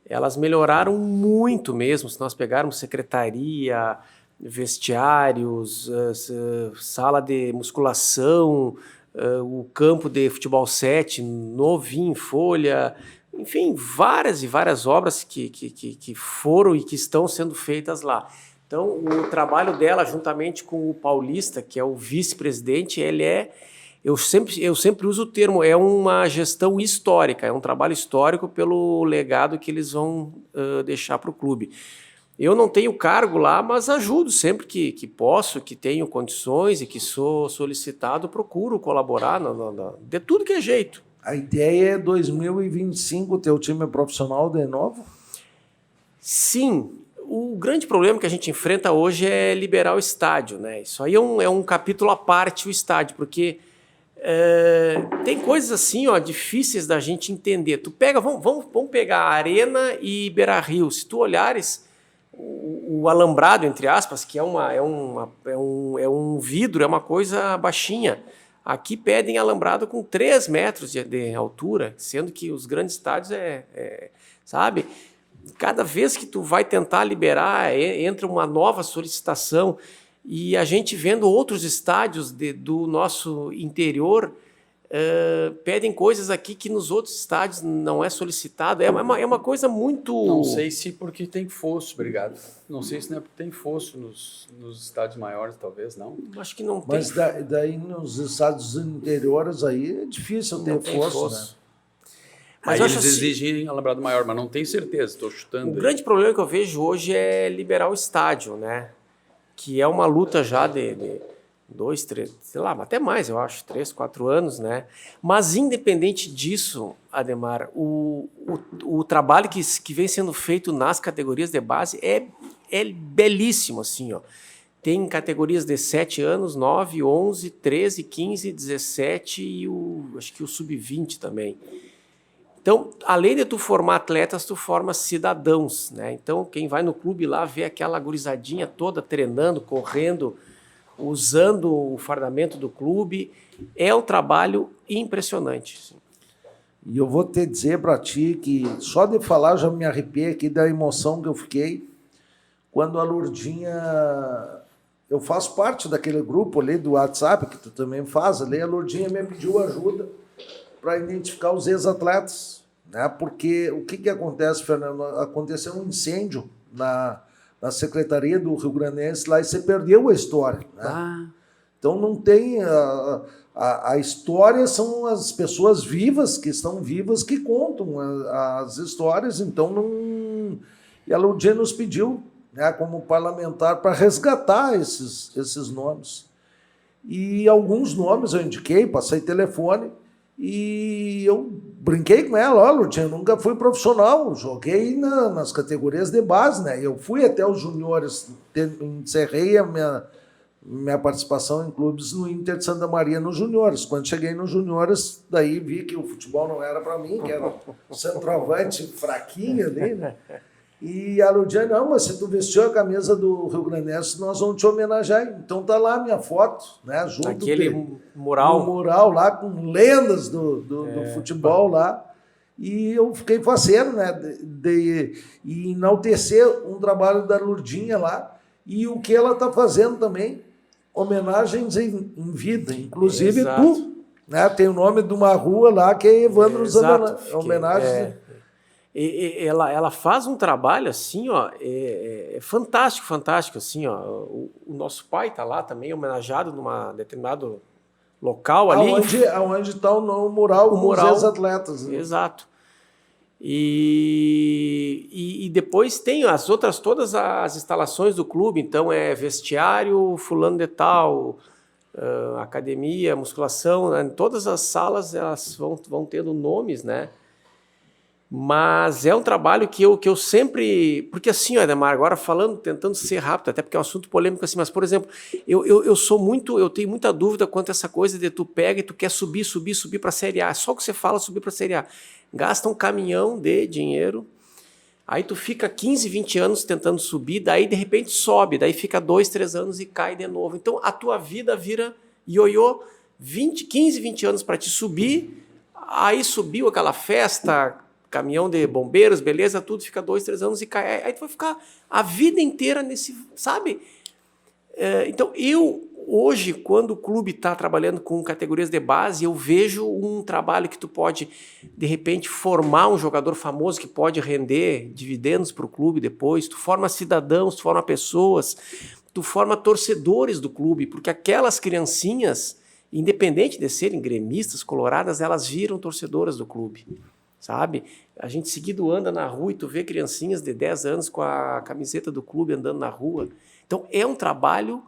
elas melhoraram muito mesmo. Se nós pegarmos secretaria, vestiários, sala de musculação, o campo de futebol 7, novinho em folha, enfim, várias e várias obras que foram e que estão sendo feitas lá. Então, o trabalho dela, juntamente com o Paulista, que é o vice-presidente, eu sempre uso o termo, é uma gestão histórica, é um trabalho histórico pelo legado que eles vão deixar para o clube. Eu não tenho cargo lá, mas ajudo sempre que posso, que tenho condições e que sou solicitado, procuro colaborar de tudo que é jeito. A ideia é 2025 ter o time profissional de novo? Sim. O grande problema que a gente enfrenta hoje é liberar o estádio, né? Isso aí é um capítulo à parte, o estádio, porque tem coisas assim, ó, difíceis da gente entender. Vamos pegar a Arena e Beira-Rio. Se tu olhares o alambrado, entre aspas, que é um vidro, é uma coisa baixinha. Aqui pedem alambrado com 3 metros de altura, sendo que os grandes estádios sabe? Cada vez que tu vai tentar liberar, entra uma nova solicitação, e a gente vendo outros estádios do nosso interior, pedem coisas aqui que nos outros estádios não é solicitado. É uma coisa muito... Não sei se porque tem fosso, obrigado. Não sei se não é porque tem fosso nos estádios maiores, talvez, não. Acho que não tem. Mas daí nos estádios interiores aí é difícil ter fosso, né? Mas eles exigem alambrado maior, mas não tenho certeza, estou chutando. O grande problema que eu vejo hoje é liberar o estádio, né? Que é uma luta já de 2, 3, sei lá, até mais, eu acho, 3, 4 anos, né? Mas independente disso, Ademar, o trabalho que vem sendo feito nas categorias de base é belíssimo, assim, ó. Tem categorias de 7 anos, 9, 11, 13, 15, 17 e acho que o sub-20 também. Então, além de tu formar atletas, tu forma cidadãos, né? Então, quem vai no clube lá vê aquela gurizadinha toda treinando, correndo, usando o fardamento do clube. É um trabalho impressionante. Assim. E eu vou te dizer para ti que só de falar já me arrepiei aqui da emoção que eu fiquei quando a Lourdinha... Eu faço parte daquele grupo ali do WhatsApp, que tu também faz ali. A Lourdinha me pediu ajuda para identificar os ex-atletas, né? Porque o que acontece, Fernando? Aconteceu um incêndio na Secretaria do Rio Grandense lá e você perdeu a história, né? Então não tem... A história são as pessoas vivas, que estão vivas, que contam as histórias, então não... E a Lourdinha nos pediu né, como parlamentar para resgatar esses nomes. E alguns nomes eu indiquei, passei telefone, e eu brinquei com ela, olha, eu nunca fui profissional, joguei nas categorias de base, né? Eu fui até os juniores, encerrei a minha participação em clubes no Inter de Santa Maria nos juniores. Quando cheguei nos juniores, daí vi que o futebol não era para mim, que era um centroavante fraquinho ali, né? E a Ludiane, não, mas se tu vestiu a camisa do Rio Grandense, nós vamos te homenagear. Então tá lá a minha foto, né? Junto aquele mural. Um mural lá com lendas do futebol lá. E eu fiquei faceiro, né? De enaltecer um trabalho da Lurdinha lá. E o que ela está fazendo também, homenagens em vida. Inclusive tu, né? Tem o nome de uma rua lá que é Evandro Zanella. Homenagem. Ela faz um trabalho assim, ó, fantástico, fantástico, assim, ó. O nosso pai está lá também homenageado num determinado local ali. Aonde está o mural com os atletas. Né? Exato. E depois tem as outras, todas as instalações do clube, então é vestiário, fulano de tal, academia, musculação, né? Todas as salas elas vão tendo nomes, né? Mas é um trabalho que eu sempre... Porque assim, Ademar, agora falando, tentando ser rápido, até porque é um assunto polêmico assim, mas, por exemplo, eu tenho muita dúvida quanto a essa coisa de tu pega e tu quer subir para a Série A. Só que você fala subir para a Série A. Gasta um caminhão de dinheiro, aí tu fica 15, 20 anos tentando subir, daí de repente sobe, daí fica 2, 3 anos e cai de novo. Então a tua vida vira ioiô, 15, 20 anos para te subir, aí subiu aquela festa... caminhão de bombeiros, beleza, tudo, fica 2, 3 anos e cai. Aí tu vai ficar a vida inteira nesse, sabe? Então, hoje, quando o clube está trabalhando com categorias de base, eu vejo um trabalho que tu pode, de repente, formar um jogador famoso que pode render dividendos para o clube depois, tu forma cidadãos, tu forma pessoas, tu forma torcedores do clube, porque aquelas criancinhas, independente de serem gremistas, coloradas, elas viram torcedoras do clube. Sabe? A gente seguido anda na rua e tu vê criancinhas de 10 anos com a camiseta do clube andando na rua. Então, é um trabalho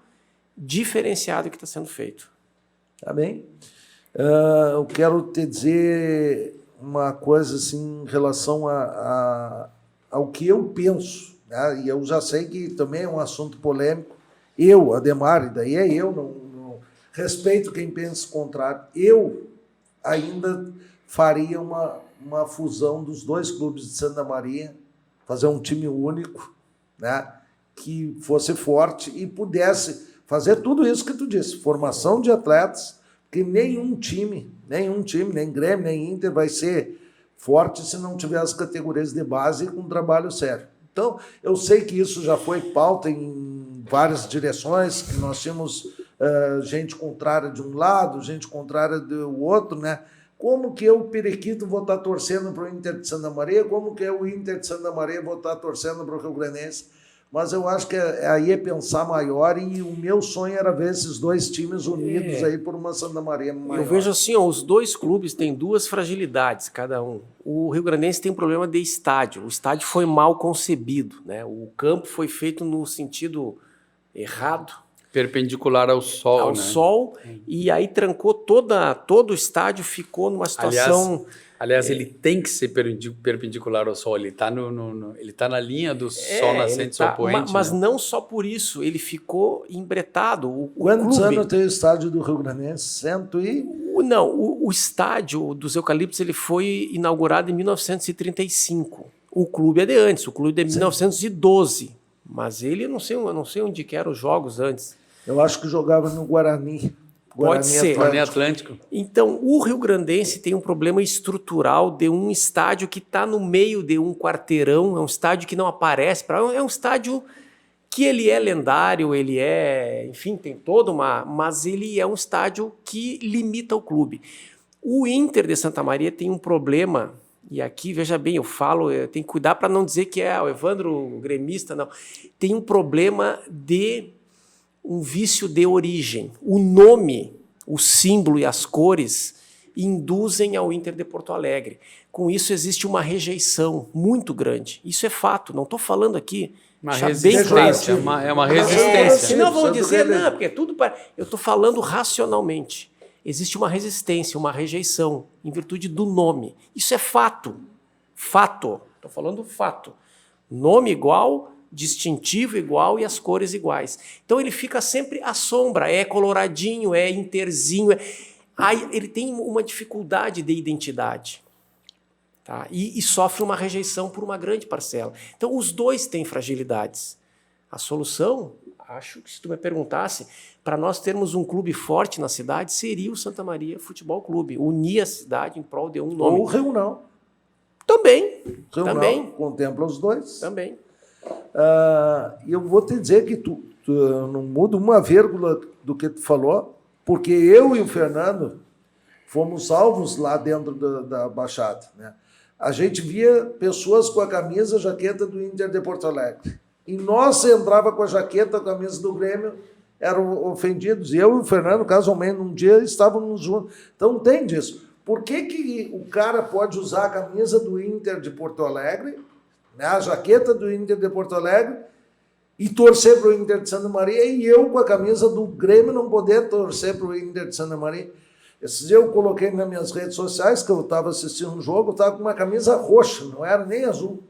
diferenciado que está sendo feito. Tá bem. Eu quero te dizer uma coisa assim, em relação ao que eu penso, né? E eu já sei que também é um assunto polêmico. Eu, Ademar, e daí não respeito quem pensa o contrário. Eu ainda faria uma fusão dos dois clubes de Santa Maria, fazer um time único, né, que fosse forte e pudesse fazer tudo isso que tu disse, formação de atletas, porque nenhum time, nem Grêmio, nem Inter vai ser forte se não tiver as categorias de base com um trabalho sério. Então, eu sei que isso já foi pauta em várias direções, que nós tínhamos gente contrária de um lado, gente contrária do outro, né? Como que eu, Periquito, vou estar torcendo para o Inter de Santa Maria? Como que o Inter de Santa Maria vou estar torcendo para o Rio Grandense? Mas eu acho que aí é pensar maior e o meu sonho era ver esses dois times unidos aí por uma Santa Maria maior. Eu vejo assim, os dois clubes têm duas fragilidades, cada um. O Rio Grandense tem um problema de estádio. O estádio foi mal concebido, né? O campo foi feito no sentido errado. Perpendicular ao sol, ao sol, e aí trancou todo o estádio, ficou numa situação... Aliás, ele tem que ser perpendicular ao sol, ele está ele tá na linha do sol nascente e sol poente. Mas não só por isso, ele ficou embretado. Quantos anos tem o estádio do Rio Grandense? Não, o estádio dos Eucaliptos ele foi inaugurado em 1935. O clube é de antes, o clube é de 1912. Mas ele, eu não sei onde que eram os jogos antes. Eu acho que jogava no Guarani. Pode ser. Guarani Atlântico. Então, o Rio Grandense tem um problema estrutural de um estádio que está no meio de um quarteirão, é um estádio que não aparece, é um estádio que ele é lendário, ele é, enfim, tem toda mas ele é um estádio que limita o clube. O Inter de Santa Maria tem um problema, e aqui, veja bem, eu tenho que cuidar para não dizer que é o Evandro gremista, não. Tem um problema de um vício de origem. O nome, o símbolo e as cores induzem ao Inter de Porto Alegre. Com isso existe uma rejeição muito grande. Isso é fato, não estou falando aqui. Uma já resistência, é uma resistência. Senão vão dizer, não, porque é tudo para... Eu estou falando racionalmente. Existe uma resistência, uma rejeição, em virtude do nome. Isso é fato. Fato. Estou falando fato. Nome igual, distintivo igual e as cores iguais. Então ele fica sempre à sombra, é coloradinho, é interzinho. Aí ele tem uma dificuldade de identidade. Tá? E sofre uma rejeição por uma grande parcela. Então os dois têm fragilidades. A solução, acho que se tu me perguntasse, para nós termos um clube forte na cidade, seria o Santa Maria Futebol Clube. Unir a cidade em prol de um nome. Ou o Rio não. Também. Rio Também. não, contempla os dois. Também. E eu vou te dizer que tu não muda uma vírgula do que tu falou, porque eu e o Fernando fomos salvos lá dentro da Baixada, né? A gente via pessoas com a camisa, jaqueta do Inter de Porto Alegre. E nós entrava com a jaqueta, a camisa do Grêmio, eram ofendidos. E eu e o Fernando, casualmente, um dia estávamos juntos. Então tem disso. Por que o cara pode usar a camisa do Inter de Porto Alegre, né, a jaqueta do Inter de Porto Alegre, e torcer para o Inter de Santa Maria, e eu com a camisa do Grêmio não poder torcer para o Inter de Santa Maria? Esses dias eu coloquei nas minhas redes sociais que eu estava assistindo um jogo, eu estava com uma camisa roxa, não era nem azul.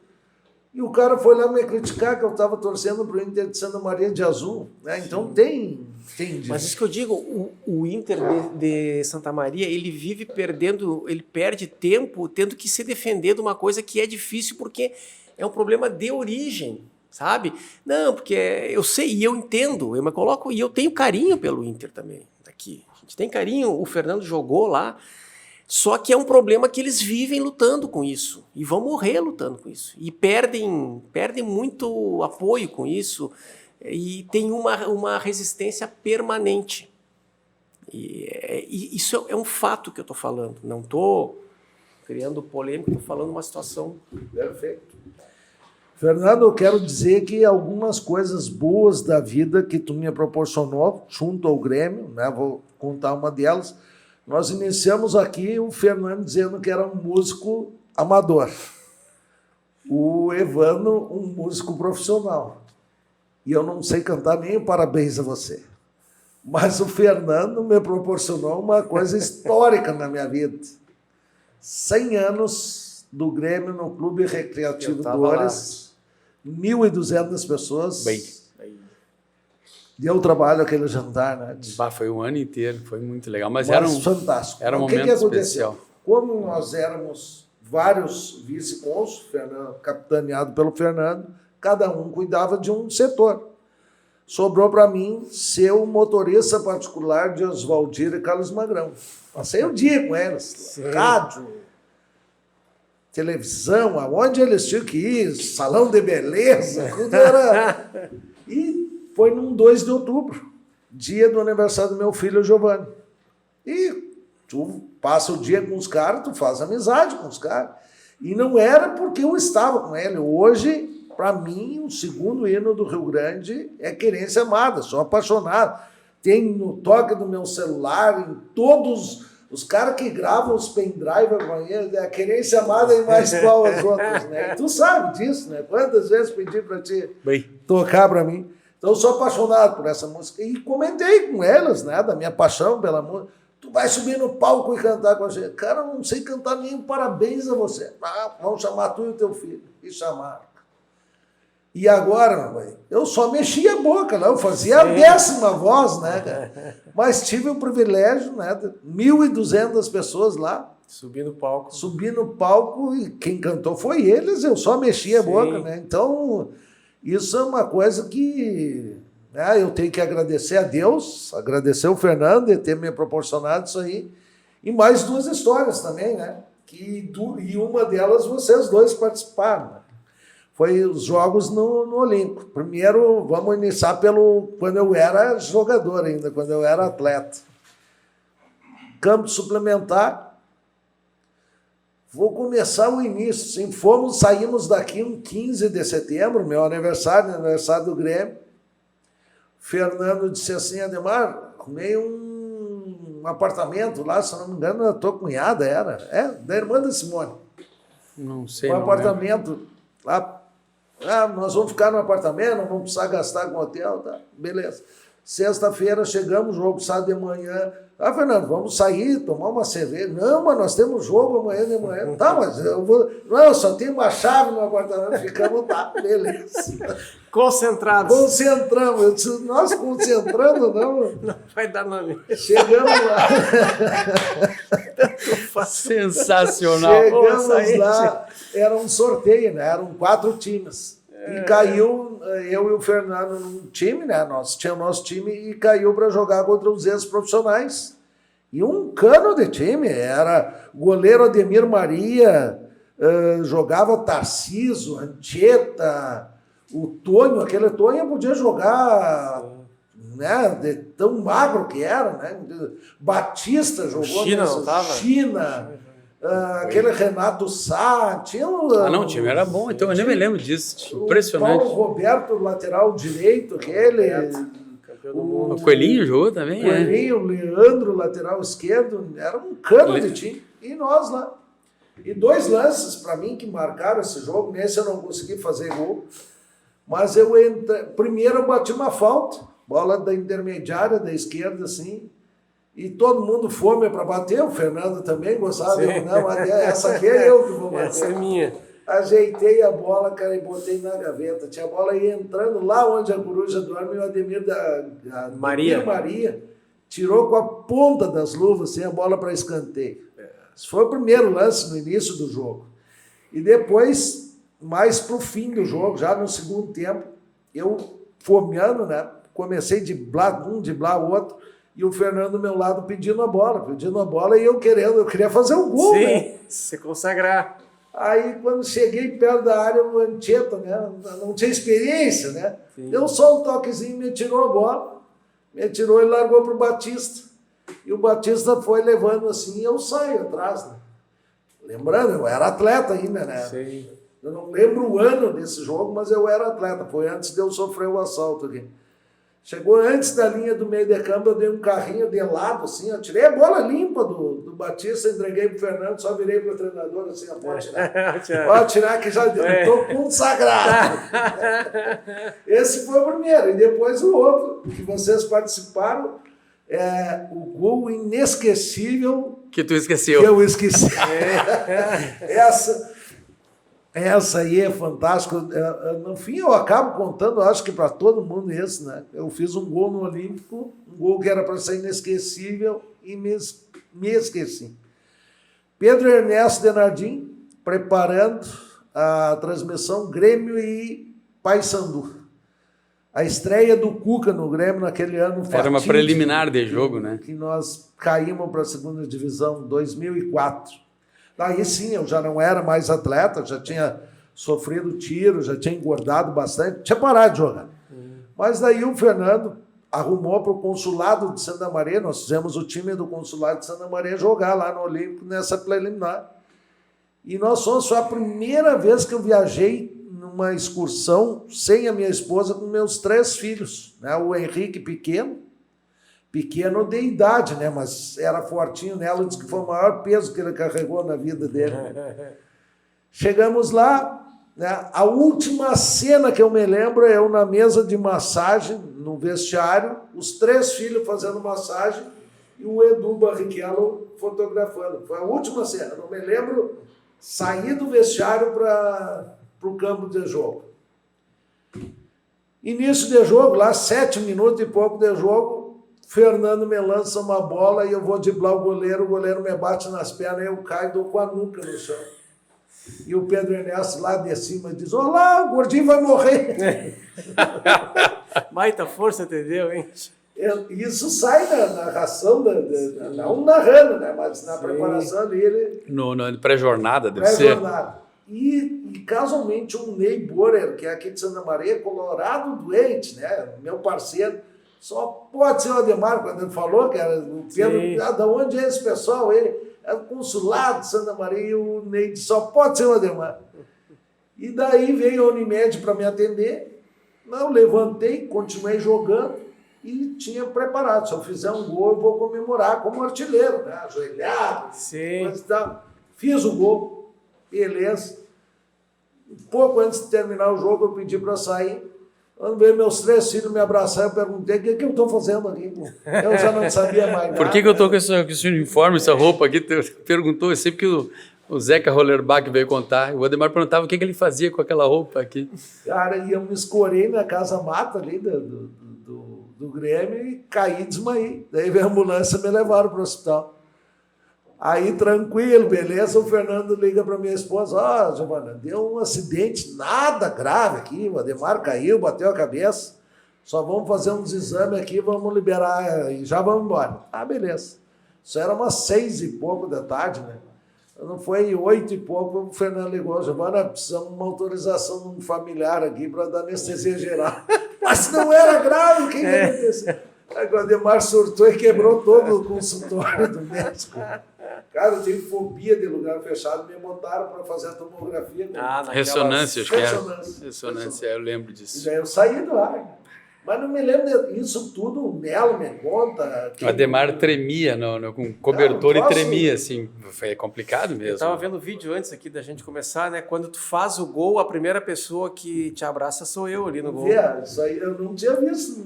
E o cara foi lá me criticar que eu estava torcendo para o Inter de Santa Maria de azul, né? Então tem disso. Mas isso que eu digo, o Inter de Santa Maria, ele vive perdendo, ele perde tempo tendo que se defender de uma coisa que é difícil porque é um problema de origem, sabe? Não, porque eu sei e eu entendo, eu me coloco e eu tenho carinho pelo Inter também, aqui. A gente tem carinho, o Fernando jogou lá, só que é um problema que eles vivem lutando com isso e vão morrer lutando com isso. E perdem muito apoio com isso e tem uma resistência permanente. E isso é um fato que eu estou falando. Não estou criando polêmica, estou falando uma situação... Perfeito. Fernando, eu quero dizer que algumas coisas boas da vida que tu me proporcionou junto ao Grêmio, né? Vou contar uma delas. Nós iniciamos aqui o Fernando dizendo que era um músico amador. O Evano, um músico profissional. E eu não sei cantar nem o parabéns a você. Mas o Fernando me proporcionou uma coisa histórica na minha vida. 100 anos do Grêmio no Clube Recreativo do Ores. 1.200 pessoas. Bem. Deu trabalho aquele jantar, né? Foi um ano inteiro, foi muito legal. Mas fantástico. Era um o momento que aconteceu? especial. Como nós éramos vários vice-cônsules, capitaneado pelo Fernando, cada um cuidava de um setor. Sobrou para mim ser o motorista particular de Oswaldir e Carlos Magrão. Passei o dia com eles. Sim. Rádio, televisão, aonde eles tinham que ir, salão de beleza, tudo era... E foi num 2 de outubro, dia do aniversário do meu filho Giovanni. E tu passa o dia com os caras, tu faz amizade com os caras. E não era porque eu estava com ele. Hoje, para mim, o segundo hino do Rio Grande é Querência Amada. Sou apaixonado. Tem no toque do meu celular, em todos os caras que gravam os pendrive, a Querência Amada e mais qual as outras, né? Tu sabe disso, né? Quantas vezes pedi para ti tocar para mim. Então, eu sou apaixonado por essa música. E comentei com elas, né, da minha paixão pela música. Tu vai subir no palco e cantar com a gente. Cara, eu não sei cantar nem parabéns a você. Ah, vamos chamar tu e o teu filho. E chamaram. E agora, mãe, eu só mexia a boca, né? Eu fazia a 10ª voz, né? Mas tive o privilégio, né, de 1.200 pessoas lá. Subir no palco. Subir no palco e quem cantou foi eles, eu só mexia a boca, né? Então... Isso é uma coisa que, né, eu tenho que agradecer a Deus, agradecer o Fernando de ter me proporcionado isso aí. E mais 2 histórias também, né? E uma delas vocês dois participaram. Né? Foi os jogos no Olímpico. Primeiro, vamos iniciar quando eu era jogador ainda, quando eu era atleta. Campo suplementar. Vou começar o início. Sim, saímos daqui um 15 de setembro, meu aniversário do Grêmio. Fernando disse assim, Ademar, arrumei um apartamento lá, se não me engano, a tua cunhada era. Da irmã da Simone. Não sei. Um não apartamento lá. Nós vamos ficar no apartamento, não vamos precisar gastar com hotel, tá? Beleza. Sexta-feira chegamos, jogo sábado de manhã. Fernando, vamos sair, tomar uma cerveja. Não, mas nós temos jogo amanhã de manhã. Tá, mas eu vou. Não, só tem uma chave no apartamento. Ficamos, tá, beleza. Concentrados. Concentramos. Eu disse, nós concentrando, não. Não vai dar nome. Chegamos lá. Sensacional. Chegamos lá, era um sorteio, né? Eram 4 times. E caiu, eu e o Fernando num time, né? Nós tínhamos nosso time e caiu para jogar contra os ex-profissionais. E um cano de time, era goleiro Ademir Maria, jogava Tarciso, Anchieta, o Tonho, aquele Tonho podia jogar, né? De tão magro que era, né? Batista jogou. China não tava? China. Aquele Renato Sá, tinha não, o time era bom, então eu nem me lembro disso. Impressionante. O Paulo Roberto, lateral direito, aquele. O Coelhinho jogou também, Coelhinho, o Leandro, lateral esquerdo, era um cano de time. E nós lá. E 2 lances para mim que marcaram esse jogo. Nesse eu não consegui fazer gol. Mas eu entrei. Primeiro eu bati uma falta, bola da intermediária, da esquerda, assim. E todo mundo fome para bater, o Fernando também gostava, não, essa aqui é eu que vou bater. Essa é minha. Ajeitei a bola, cara, e botei na gaveta. Tinha a bola aí entrando lá onde a coruja dorme, e o Ademir Maria tirou com a ponta das luvas assim, a bola para escanteio. Esse foi o primeiro lance no início do jogo. E depois, mais para o fim do jogo, já no segundo tempo, eu fomeando, né? Comecei a driblar um, driblar o outro. E o Fernando do meu lado pedindo a bola e eu queria fazer um gol, sim, né? se consagrar. Aí quando cheguei perto da área, o Anchieta, né? Não tinha experiência, né? Sim. Deu só um toquezinho, me tirou a bola, me tirou e largou pro Batista. E o Batista foi levando assim e eu saio atrás, né? Lembrando, eu era atleta ainda, né? Sim. Eu não lembro o ano desse jogo, mas eu era atleta, foi antes de eu sofrer o assalto aqui. Chegou antes da linha do meio de campo, eu dei um carrinho de lado, assim, eu tirei a bola limpa do Batista, entreguei pro Fernando, só virei pro treinador, assim, pode tirar. Pode tirar que já estou consagrado. Esse foi o primeiro. E depois o outro, que vocês participaram, o gol inesquecível. Que tu esqueceu. Que eu esqueci. Essa aí é fantástica. No fim, eu acabo contando, acho que para todo mundo esse, né? Eu fiz um gol no Olímpico, um gol que era para ser inesquecível e me esqueci. Pedro Ernesto Denardim preparando a transmissão Grêmio e Paysandu. A estreia do Cuca no Grêmio naquele ano. Era uma preliminar de jogo, né? Que nós caímos para a segunda divisão em 2004. Daí sim, eu já não era mais atleta, já tinha sofrido tiro, já tinha engordado bastante, tinha parado de jogar. Mas daí o Fernando arrumou para o consulado de Santa Maria, nós fizemos o time do consulado de Santa Maria jogar lá no Olímpico nessa preliminar. E nós fomos, foi a primeira vez que eu viajei numa excursão sem a minha esposa com meus 3 filhos, né? O Henrique pequeno de idade, né? Mas era fortinho nela, disse que foi o maior peso que ele carregou na vida dele. Chegamos lá, né? A última cena que eu me lembro é eu na mesa de massagem, no vestiário, os 3 filhos fazendo massagem e o Edu Barrichello fotografando. Foi a última cena, não me lembro sair do vestiário para o campo de jogo. Início de jogo, lá 7 minutos e pouco de jogo, Fernando me lança uma bola e eu vou driblar o goleiro me bate nas pernas, eu caio e dou com a nuca no chão. E o Pedro Ernesto lá de cima diz, olá, o gordinho vai morrer. Baita força, entendeu, hein? Isso sai na narração, não narrando, né? Mas na preparação ali ele... No pré-jornada, deve ser. Pré-jornada. E casualmente um Ney Borer, que é aqui de Santa Maria, colorado doente, né? Meu parceiro, só pode ser o Ademar, quando ele falou que era o Pedro, da onde é esse pessoal? Ele é o consulado de Santa Maria e o Ney disse, só pode ser o Ademar. E daí veio a Unimed para me atender, eu levantei, continuei jogando, e tinha preparado. Se eu fizer um gol, eu vou comemorar como artilheiro, né? Ajoelhado, Sim. coisa e tal. Fiz o gol, beleza. Pouco antes de terminar o jogo, eu pedi para sair. Quando veio meus 3 filhos me abraçar, eu perguntei: o que eu estou fazendo aqui? Eu já não sabia mais nada. Por que eu estou com esse uniforme, essa roupa aqui? Perguntou, eu sei porque o Zeca Rollerbach veio contar. O Ademar perguntava o que ele fazia com aquela roupa aqui. Cara, e eu me escorei na casa mata ali do Grêmio e caí e desmaiei. Daí veio a ambulância e me levaram para o hospital. Aí, tranquilo, beleza, o Fernando liga para minha esposa: ó, Giovana, deu um acidente, nada grave aqui, o Ademar caiu, bateu a cabeça, só vamos fazer uns exames aqui, vamos liberar e já vamos embora. Ah, beleza. Isso era umas 6 e pouco da tarde, né? Não foi 8 e pouco, o Fernando ligou: Giovana, precisamos de uma autorização de um familiar aqui para dar anestesia geral. Mas não era grave, o que aconteceu? Aí o Ademar surtou e quebrou todo o consultório do médico. Cara, eu tenho fobia de lugar fechado, me botaram para fazer a tomografia. Ressonância, acho que era. Ressonância, eu lembro E disso. daí eu saí do ar. Mas não me lembro disso tudo, o Melo me conta. O Ademar tremia com cobertor e tremia, assim. Foi complicado mesmo. Eu estava vendo o vídeo antes aqui da gente começar, né? Quando tu faz o gol, a primeira pessoa que te abraça sou eu ali no gol. Isso aí eu não tinha visto.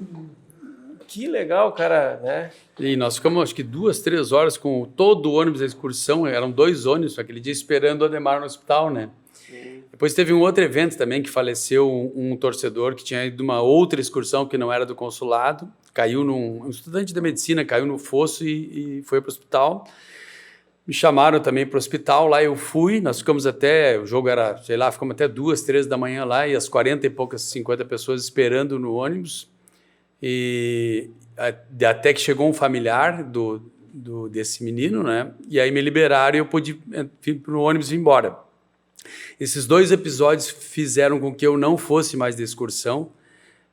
Que legal, cara, né? E nós ficamos, acho que 2, 3 horas com todo o ônibus da excursão, eram 2 ônibus aquele dia, esperando o Ademar no hospital, né? Sim. Depois teve um outro evento também, que faleceu um torcedor que tinha ido de uma outra excursão que não era do consulado, caiu um estudante da medicina, caiu no fosso e foi para o hospital. Me chamaram também para o hospital, lá eu fui, nós ficamos até, o jogo era, sei lá, ficamos até 2, 3 da manhã lá, e as 40 e poucas, 50 pessoas esperando no ônibus. E até que chegou um familiar desse menino, né? E aí me liberaram e eu pude ir para o ônibus e ir embora. Esses 2 episódios fizeram com que eu não fosse mais de excursão,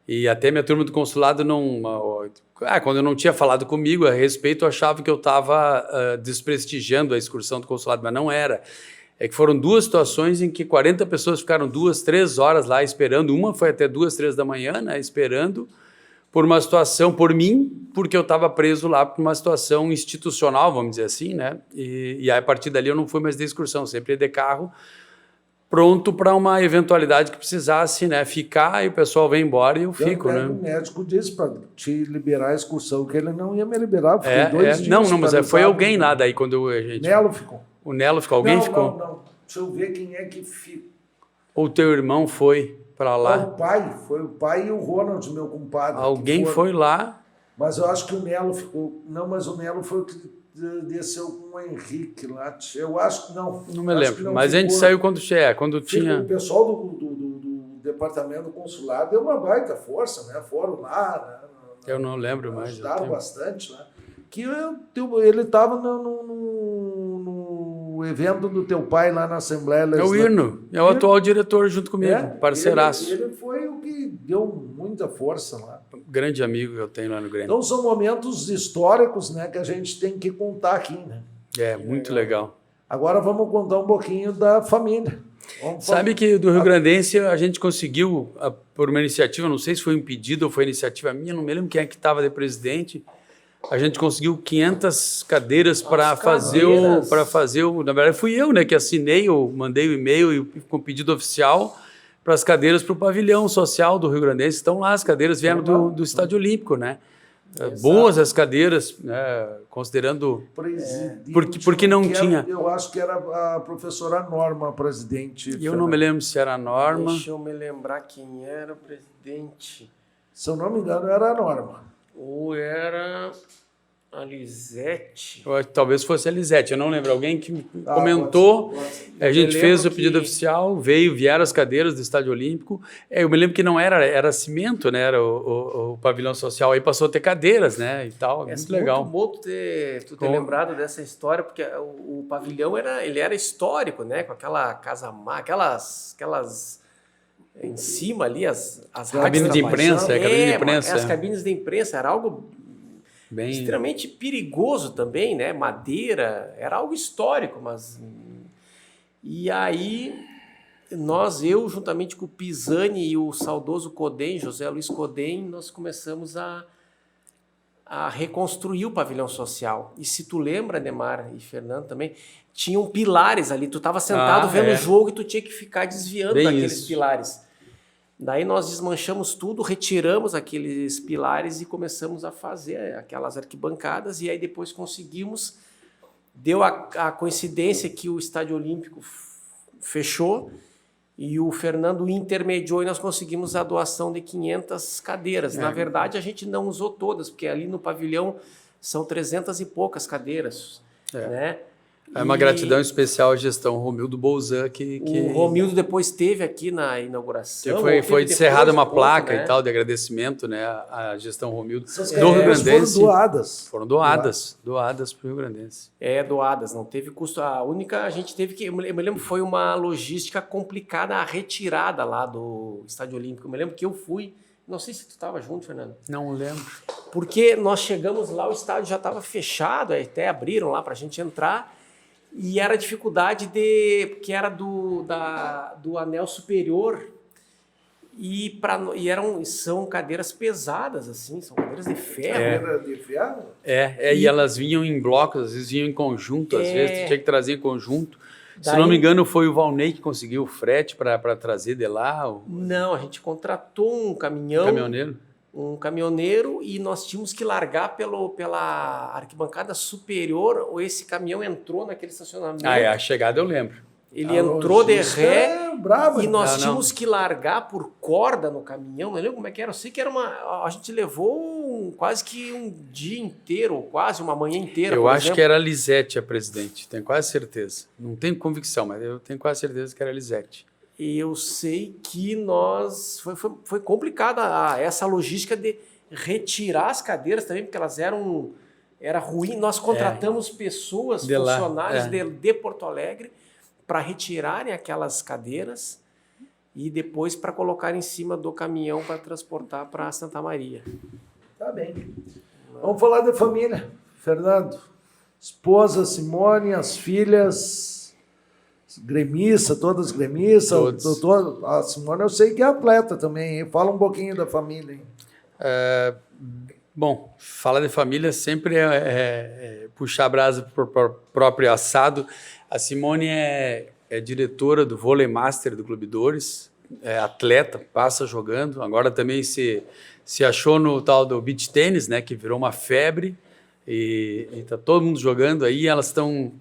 e até minha turma do consulado quando eu não tinha falado comigo a respeito, eu achava que eu estava desprestigiando a excursão do consulado, mas não era. É que foram 2 situações em que 40 pessoas ficaram 2, 3 horas lá esperando. Uma foi até 2, 3 da manhã, né? Esperando por uma situação, por mim, porque eu estava preso lá por uma situação institucional, vamos dizer assim, né? E aí, a partir dali eu não fui mais de excursão, sempre ia de carro, pronto para uma eventualidade que precisasse, né, ficar, e o pessoal vem embora e eu fico, né? O médico disse para te liberar a excursão, que ele não ia me liberar, porque 2 dias... Não, mas foi alguém lá daí quando a gente... O Nelo ficou. O Nelo ficou? Alguém ficou? Não. Deixa eu ver quem é que ficou. Ou teu irmão foi para lá? Foi o pai e o Ronald, meu compadre. Alguém foi lá? Mas eu acho que o Nelo ficou... Não, mas o Nelo foi o que desceu com o Henrique lá. Eu acho que não. Não me lembro, mas a gente saiu quando tinha... O pessoal do departamento consular deu uma baita força, né? Foram lá, né? Eu não lembro mais. Ajudaram bastante, né? Que ele estava no evento do teu pai lá na Assembleia Legislativa. É o Irno, é o atual diretor junto comigo, parceiraço. Ele foi o que deu muita força lá. Grande amigo que eu tenho lá no Grêmio. Então são momentos históricos, né, que a gente tem que contar aqui, né? Muito legal. Agora vamos contar um pouquinho da família. Sabe que do Rio Grandense a gente conseguiu, por uma iniciativa, não sei se foi um pedido ou foi iniciativa minha, não me lembro quem é que estava de presidente, a gente conseguiu 500 cadeiras para fazer o... Na verdade, fui eu, né, que assinei, mandei o e-mail com o pedido oficial para as cadeiras para o pavilhão social do Rio Grandense. Estão lá, as cadeiras vieram do Estádio Olímpico, né? Boas as cadeiras, né, considerando... Porque não tinha... Eu acho que era a professora Norma, a presidente. Eu não me lembro se era a Norma. Deixa eu me lembrar quem era o presidente. Se eu não me engano, era a Norma. Ou era a Lisete. Talvez fosse a Lisete, eu não lembro. Alguém que comentou, pode ser. A gente fez o pedido oficial, vieram as cadeiras do Estádio Olímpico. Eu me lembro que não era cimento, né? Era o pavilhão social, aí passou a ter cadeiras, né? E tal, muito legal. Muito bom tu ter lembrado dessa história, porque o pavilhão ele era histórico, né? Com aquela casa, aquelas em cima ali, as cabines de imprensa, as cabines de imprensa, era algo extremamente perigoso também, né? Madeira, era algo histórico, mas... E aí, eu, juntamente com o Pisani e o saudoso Codem, José Luiz Codem, nós começamos a a reconstruir o pavilhão social. E se tu lembra, Ademar e Fernando também, tinham pilares ali. Tu estava sentado vendo o jogo e tu tinha que ficar desviando daqueles pilares. Daí nós desmanchamos tudo, retiramos aqueles pilares e começamos a fazer aquelas arquibancadas. E aí depois conseguimos... Deu a coincidência que o Estádio Olímpico fechou e o Fernando intermediou e nós conseguimos a doação de 500 cadeiras. Na verdade, a gente não usou todas, porque ali no pavilhão são 300 e poucas cadeiras. Né? É uma gratidão especial à gestão Romildo Bolzan. O Romildo depois esteve aqui na inauguração. Foi encerrada uma placa, né? E tal de agradecimento, né, à gestão Romildo do Rio Grandense. Foram doadas para o Rio Grandense. Doadas, não teve custo. A gente teve que... Eu me lembro, foi uma logística complicada a retirada lá do Estádio Olímpico. Eu me lembro que eu fui... Não sei se tu estava junto, Fernando. Não lembro. Porque nós chegamos lá, o estádio já estava fechado, até abriram lá para a gente entrar... E era dificuldade porque era do anel superior são cadeiras pesadas, assim, são cadeiras de ferro. De ferro? E elas vinham em blocos, às vezes vinham em conjunto, às vezes tu tinha que trazer em conjunto. Se não me engano, foi o Valnei que conseguiu o frete para trazer de lá? Não, a gente contratou um caminhão. Um caminhoneiro e nós tínhamos que largar pela arquibancada superior ou esse caminhão entrou naquele estacionamento. A chegada eu lembro. Ele entrou de ré e nós tínhamos que largar por corda no caminhão. Não lembro como é que era. Eu sei que era a gente levou quase que um dia inteiro, quase uma manhã inteira. Eu acho que era a Lisete a presidente, tenho quase certeza. Não tenho convicção, mas eu tenho quase certeza que era a Lisete. E eu sei que foi complicada essa logística de retirar as cadeiras também, porque elas era ruim. Nós contratamos pessoas, funcionários de Porto Alegre, para retirarem aquelas cadeiras e depois para colocar em cima do caminhão para transportar para Santa Maria. Tá bem. Vamos falar da família. Fernando, esposa Simone, as filhas... Gremista, todas gremistas. A Simone eu sei que é atleta também, hein? Fala um pouquinho da família. Hein? Bom, falar de família sempre puxar a brasa para o próprio assado. A Simone é diretora do Vôlei Master do Clube Dores, é atleta, passa jogando. Agora também se achou no tal do beach tênis, né, que virou uma febre e está todo mundo jogando aí. Elas estão...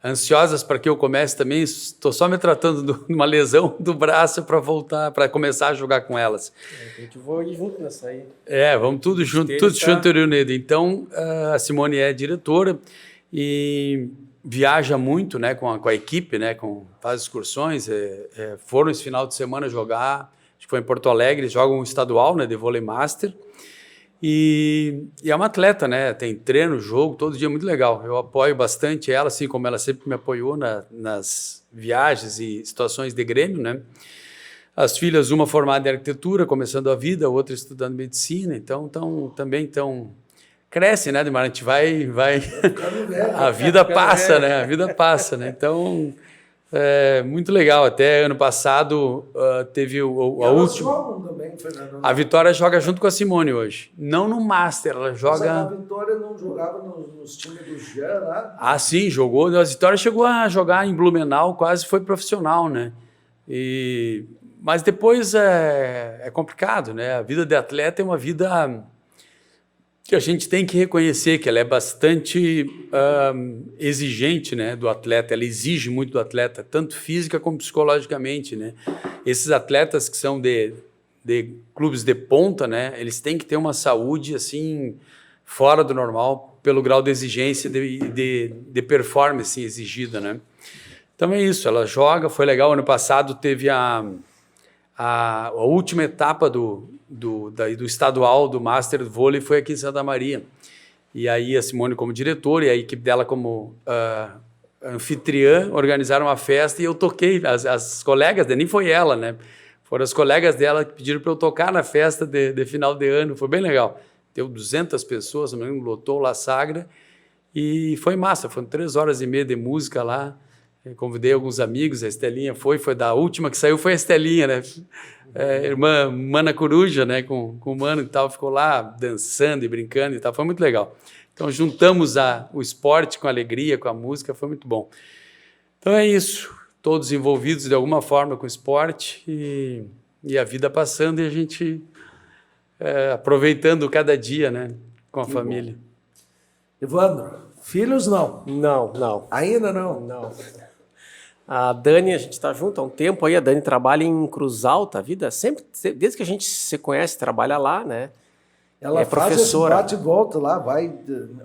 ansiosas para que eu comece também, estou só me tratando de uma lesão do braço para voltar, para começar a jogar com elas. A gente vai ir junto nessa aí. Vamos tudo junto, junto Rio Negro. Então, a Simone é diretora e viaja muito, né, com a equipe, né, faz excursões, foram esse final de semana jogar, acho que foi em Porto Alegre, jogam um estadual, né, de vôlei master. E é uma atleta, né? Tem treino, jogo, todo dia, muito legal. Eu apoio bastante ela, assim como ela sempre me apoiou nas viagens e situações de Grêmio, né? As filhas, uma formada em arquitetura, começando a vida, outra estudando medicina, então também cresce, né, Ademar? A gente vai a vida passa, né? A vida passa, né? Então, muito legal. Até ano passado teve a última. Também, Fernando, a Vitória joga junto com a Simone hoje. Não no Master, ela joga... Mas a Vitória não jogava nos times do Jean lá? Ah, sim, jogou. A Vitória chegou a jogar em Blumenau, quase foi profissional, né? Mas depois é complicado, né? A vida de atleta é uma vida que a gente tem que reconhecer que ela é bastante exigente, né, do atleta. Ela exige muito do atleta, tanto física como psicologicamente, né? Esses atletas que são de clubes de ponta, né, eles têm que ter uma saúde assim fora do normal pelo grau de exigência de performance exigida, né? Então é isso, ela joga, foi legal. Ano passado teve a última etapa do estadual, do Master do Vôlei, foi aqui em Santa Maria. E aí a Simone como diretora e a equipe dela como anfitriã organizaram uma festa e eu toquei. As colegas, nem foi ela, né? Foram as colegas dela que pediram para eu tocar na festa de final de ano. Foi bem legal. Deu 200 pessoas, lotou La Sagra e foi massa. Foram 3 horas e meia de música lá. Eu convidei alguns amigos, a Estelinha foi da última que saiu, foi a Estelinha, né? Irmã Mana Coruja, né? Com o Mano e tal, ficou lá dançando e brincando e tal, foi muito legal. Então juntamos o esporte com a alegria, com a música, foi muito bom. Então é isso, todos envolvidos de alguma forma com o esporte e a vida passando e a gente aproveitando cada dia, né? Com a família. Evandro, filhos não? Não. Ainda não? Não. A Dani, a gente está junto há um tempo aí, a Dani trabalha em Cruz Alta, a vida sempre, desde que a gente se conhece, trabalha lá, né? Ela é faz professora. esse bate e volta lá, vai,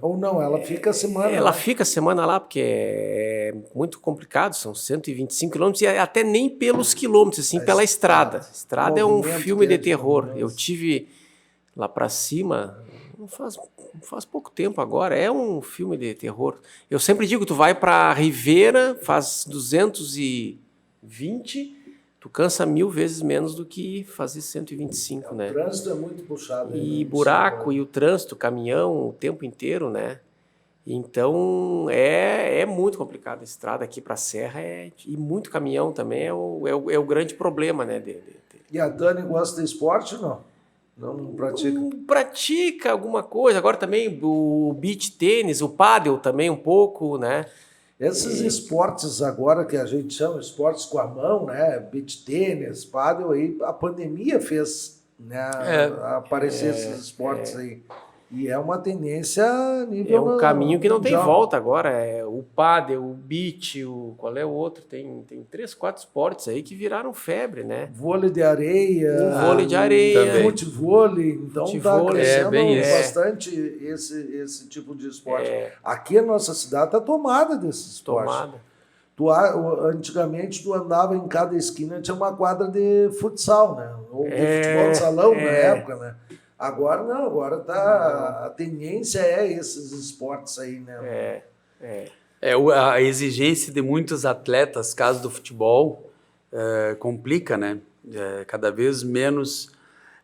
ou não, ela fica a semana Ela lá. fica a semana lá, porque é muito complicado, são 125 quilômetros, e até nem pelos quilômetros, assim, pela estrada. A estrada é um filme de terror. Eu tive lá para cima, não faz pouco tempo agora, é um filme de terror. Eu sempre digo, tu vai para Rivera, faz 220, tu cansa 1000 vezes menos do que fazer 125, né? O trânsito é muito puxado. E buraco, e o trânsito, caminhão, o tempo inteiro, né? Então, é muito complicado. A estrada aqui para a Serra e muito caminhão também é o grande problema, né? E a Dani gosta de esporte ou não? Não pratica? Pratica alguma coisa. Agora também o beach tênis, o pádel também um pouco, né? Esses esportes agora que a gente chama esportes com a mão, né? Beach tênis, pádel, aí a pandemia fez, né, aparecer esses esportes aí. E é uma tendência a nível É um caminho que não tem mundial. volta agora. É o pádel, o beach, qual é o outro? Tem 3, 4 esportes aí que viraram febre, né? Vôlei de areia. O vôlei de areia. também. Futevôlei. Então está crescendo bem isso. bastante esse tipo de esporte. Aqui a nossa cidade está tomada desse esporte. Antigamente tu andava em cada esquina, tinha uma quadra de futsal, né? Ou de futebol de salão na época, né? Agora não, agora a tendência é esses esportes aí, né? A exigência de muitos atletas, caso do futebol, complica, né? Cada vez menos.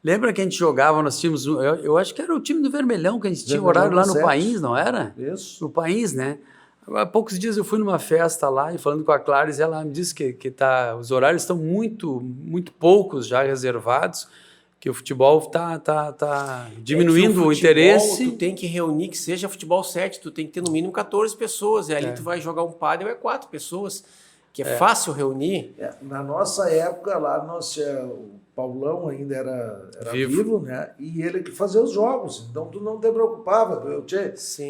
Lembra que a gente jogava, nós tínhamos, eu acho que era o time do Vermelhão, que a gente tinha horário lá no País, não era? Isso. No País, né? Há poucos dias eu fui numa festa lá e falando com a Clarice, ela me disse que os horários estão muito, muito poucos já reservados, que o futebol tá diminuindo o interesse. Tu tem que reunir, que seja futebol 7, tu tem que ter no mínimo 14 pessoas, e ali tu vai jogar um pádel, 4 pessoas, que é fácil reunir. Na nossa época lá, o Paulão ainda era vivo, né? E ele que fazia os jogos, então tu não te preocupava.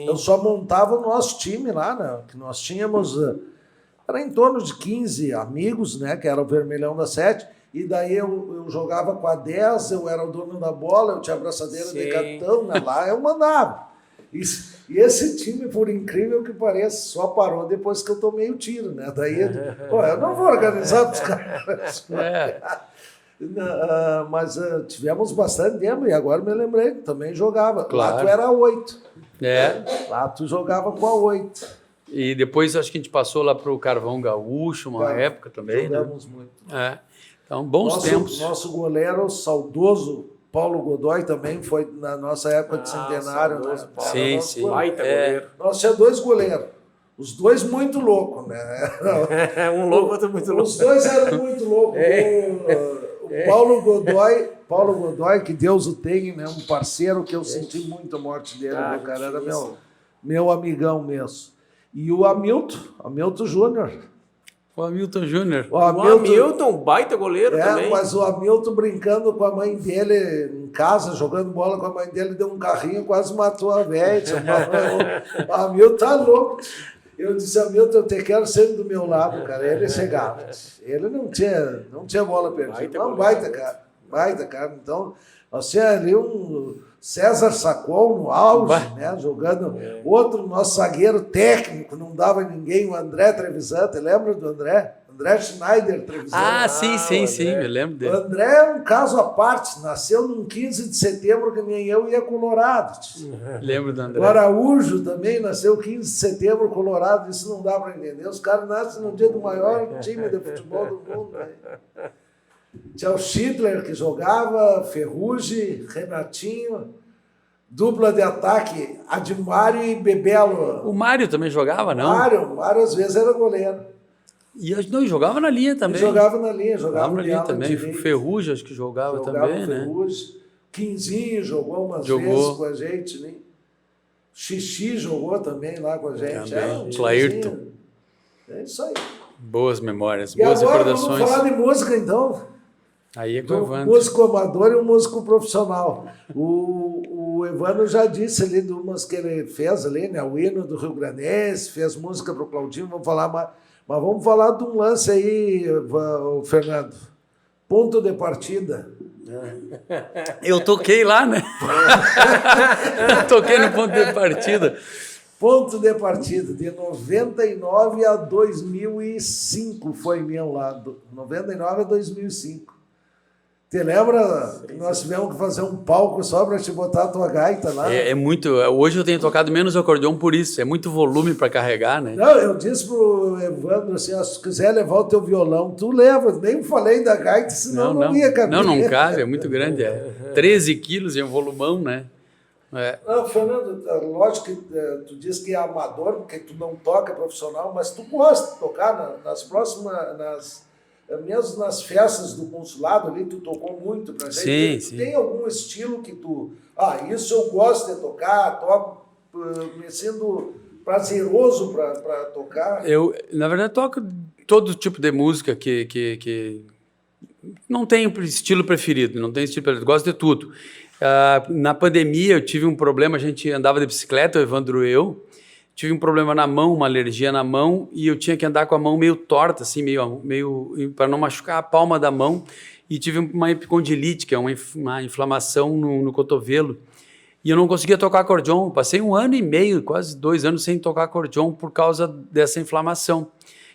Eu só montava o nosso time lá, né? Que nós tínhamos, era em torno de 15 amigos, né? Que era o Vermelhão da 7. E daí eu jogava com a 10, eu era o dono da bola, eu tinha a abraçadeira de capitão, né? Lá eu mandava. E esse time, por incrível que pareça, só parou depois que eu tomei o tiro, né? Daí, eu não vou organizar os caras. Mas tivemos bastante tempo, e agora me lembrei, também jogava. Claro. Lá tu era 8. Lá tu jogava com a 8. E depois acho que a gente passou lá para o Carvão Gaúcho, uma época também, jogamos muito. Então, bons tempos. Nosso goleiro, saudoso Paulo Godoy, também foi na nossa época de centenário. Né? Sim. Goleiro. Nós tínhamos 2 goleiros. Os 2 muito loucos, né? Um louco, outro muito louco. Os 2 eram muito loucos. O Paulo Godoy, que Deus o tenha, né? Um parceiro que eu senti muito a morte dele. O cara era meu amigão mesmo. E o Hamilton Júnior. O Hamilton Júnior. O Hamilton, baita goleiro também. Mas o Hamilton brincando com a mãe dele em casa, jogando bola com a mãe dele, deu um carrinho, quase matou a velha. O Hamilton tá louco. Eu disse, Hamilton, eu te quero sempre do meu lado, cara. Ele chegava. Ele não tinha bola perdida. Baita cara. Então, nós tínhamos ali um César Sacol no auge, né, jogando. Outro, nosso zagueiro técnico, não dava ninguém, o André Trevisante. Lembra do André? André Schneider Trevisante. Sim, me lembro dele. O André é um caso à parte, nasceu num 15 de setembro que nem eu ia Colorado. Lembro do André. O Araújo também nasceu 15 de setembro, Colorado, isso não dá para entender. Os caras nascem no dia do maior time de futebol do mundo. Né? Tinha o Schindler que jogava, Ferrugem, Renatinho, dupla de ataque, Admário e Bebelo. O Mário também jogava, não? Mário às vezes era goleiro. Não, jogava na linha também. Jogava na linha, jogava na linha também. Direito. O Ferrugem acho que jogava também, né? Quinzinho jogou umas vezes com a gente, né? Xixi jogou também lá com a gente. Clairton. É isso aí. Boas memórias, e boas agora recordações. Vamos falar de música, então. Aí é com o Evandro. Um músico amador e um músico profissional. O Evandro já disse ali de umas que ele fez ali, né? O hino do Rio Grandense, fez música para o Claudinho, vamos falar mais. Mas vamos falar de um lance aí, Fernando. Ponto de partida. Eu toquei lá, né? Toquei no ponto de partida. Ponto de partida, de 99 a 2005 foi meu lado. 99 a 2005. Te lembra que nós tivemos que fazer um palco só para te botar a tua gaita lá? É muito. Hoje eu tenho tocado menos acordeão por isso. É muito volume para carregar, né? Não, eu disse pro Evandro assim, se quiser levar o teu violão, tu leva. Nem falei da gaita, senão não ia caber. Não cabe, é muito grande. 13 quilos e um volumão, né? Não, Fernando, lógico que tu diz que é amador, porque tu não toca profissional, mas tu gosta de tocar mesmo nas festas do consulado ali, tu tocou muito pra gente. Sim. Tem algum estilo que tu... isso eu gosto de tocar, toco, me sinto prazeroso para tocar? Eu, na verdade, toco todo tipo de música que não tem estilo preferido, gosto de tudo. Na pandemia eu tive um problema, a gente andava de bicicleta, o Evandro e eu, tive um problema na mão, uma alergia na mão, e eu tinha que andar com a mão meio torta, assim, meio para não machucar a palma da mão, e tive uma epicondilite, que é uma inflamação no cotovelo, e eu não conseguia tocar acordeon. Passei 1 ano e meio, quase 2 anos sem tocar acordeon por causa dessa inflamação.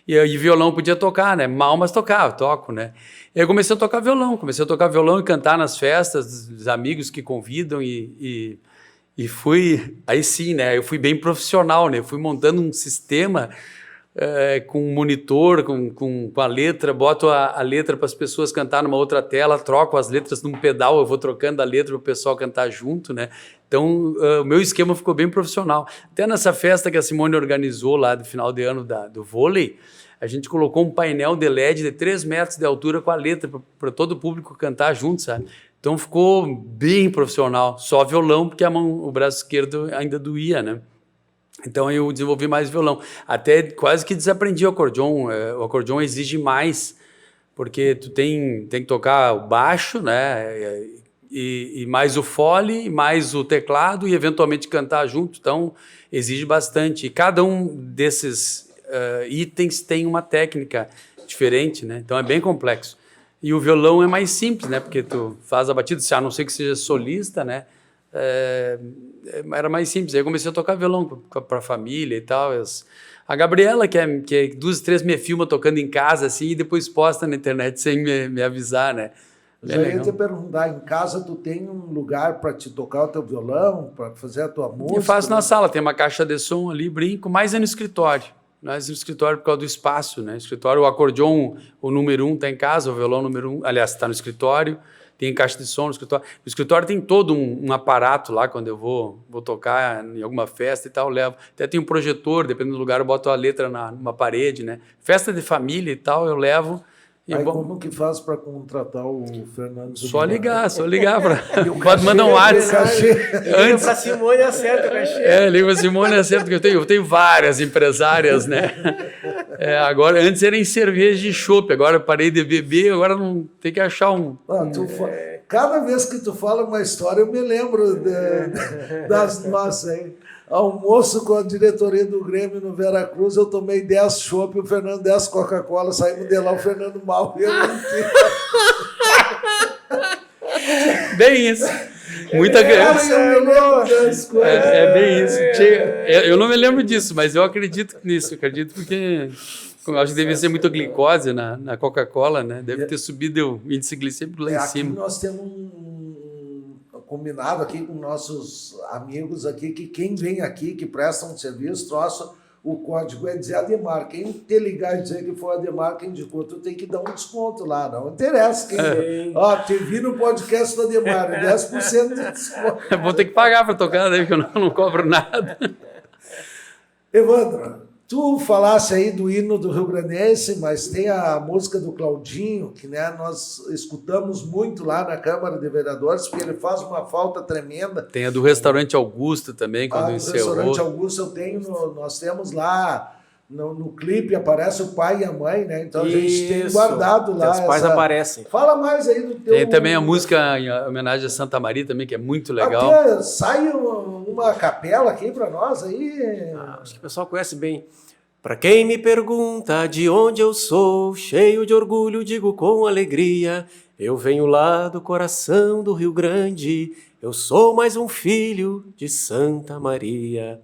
E violão podia tocar, né? Mal, mas tocava, toco, né? E aí eu comecei a tocar violão e cantar nas festas dos amigos que convidam e fui, aí sim, né? Eu fui bem profissional, né? Eu fui montando um sistema com um monitor, com a letra, boto a letra para as pessoas cantar numa outra tela, troco as letras num pedal, eu vou trocando a letra para o pessoal cantar junto, né? Então, o meu esquema ficou bem profissional. Até nessa festa que a Simone organizou lá do final de ano do vôlei, a gente colocou um painel de LED de 3 metros de altura com a letra para todo o público cantar junto, sabe? Então ficou bem profissional, só violão, porque o braço esquerdo ainda doía, né? Então eu desenvolvi mais violão. Até quase que desaprendi o acordeon. O acordeon exige mais, porque tu tem que tocar o baixo, né? E mais o fole, mais o teclado e eventualmente cantar junto. Então exige bastante. E cada um desses itens tem uma técnica diferente, né? Então é bem complexo. E o violão é mais simples, né? Porque tu faz a batida, a não ser que seja solista, né? Era mais simples. Aí eu comecei a tocar violão para a família e tal. A Gabriela, que é 2, 3 me filma tocando em casa assim e depois posta na internet sem me avisar, né? Já ia te perguntar, em casa tu tem um lugar para te tocar o teu violão, para fazer a tua música? Eu faço na sala, tem uma caixa de som ali, brinco, mas é no escritório. Mas no escritório por causa do espaço, né? Escritório, o acordeon, o número 1 está em casa, o violão número 1, aliás, está no escritório, tem caixa de som no escritório. O escritório tem todo um aparato lá, quando eu vou tocar em alguma festa e tal, eu levo. Até tem um projetor, dependendo do lugar, eu boto a letra numa parede, né? Festa de família e tal, eu levo. Aí como que faz para contratar o Fernando? Só ligar para... Pode mandar um WhatsApp. Liga para Simone, acerta o cachê. Liga para Simone, acerta, porque eu tenho várias empresárias, né? Agora, antes era em cerveja de chopp, agora eu parei de beber, agora não tem que achar um... Cada vez que tu fala uma história, eu me lembro das nossas, hein? Almoço com a diretoria do Grêmio no Veracruz, eu tomei 10 chopp, o Fernando 10 Coca-Cola, saímos de lá, o Fernando mal. Bem isso. Muita graça. Bem isso. Eu não me lembro disso, mas eu acredito nisso. Acredito porque eu acho que deve ser muita glicose na Coca-Cola, né? Deve ter subido o índice glicêmico lá em cima. Aqui nós temos combinado aqui com nossos amigos aqui, que quem vem aqui, que presta um serviço, o código é dizer Ademar. Quem te ligar e dizer que foi Ademar que indicou, tu tem que dar um desconto lá, não interessa. Te vi no podcast do Ademar, 10% de desconto. Vou ter que pagar para tocar, daí que eu não cobro nada. Evandro, Tu falasse aí do hino do Rio Grandense, mas tem a música do Claudinho, que né, nós escutamos muito lá na Câmara de Vereadores, porque ele faz uma falta tremenda. Tem a do Restaurante Augusto também, quando encerrou. O Restaurante Augusto nós temos lá, no clipe aparece o pai e a mãe, né? Então a gente tem guardado lá. Os pais aparecem. Fala mais aí do teu... Tem também a música em homenagem a Santa Maria também, que é muito legal. Até sai uma capela aqui para nós aí. Acho que o pessoal conhece bem. Pra quem me pergunta de onde eu sou, cheio de orgulho, digo com alegria, eu venho lá do coração do Rio Grande, eu sou mais um filho de Santa Maria.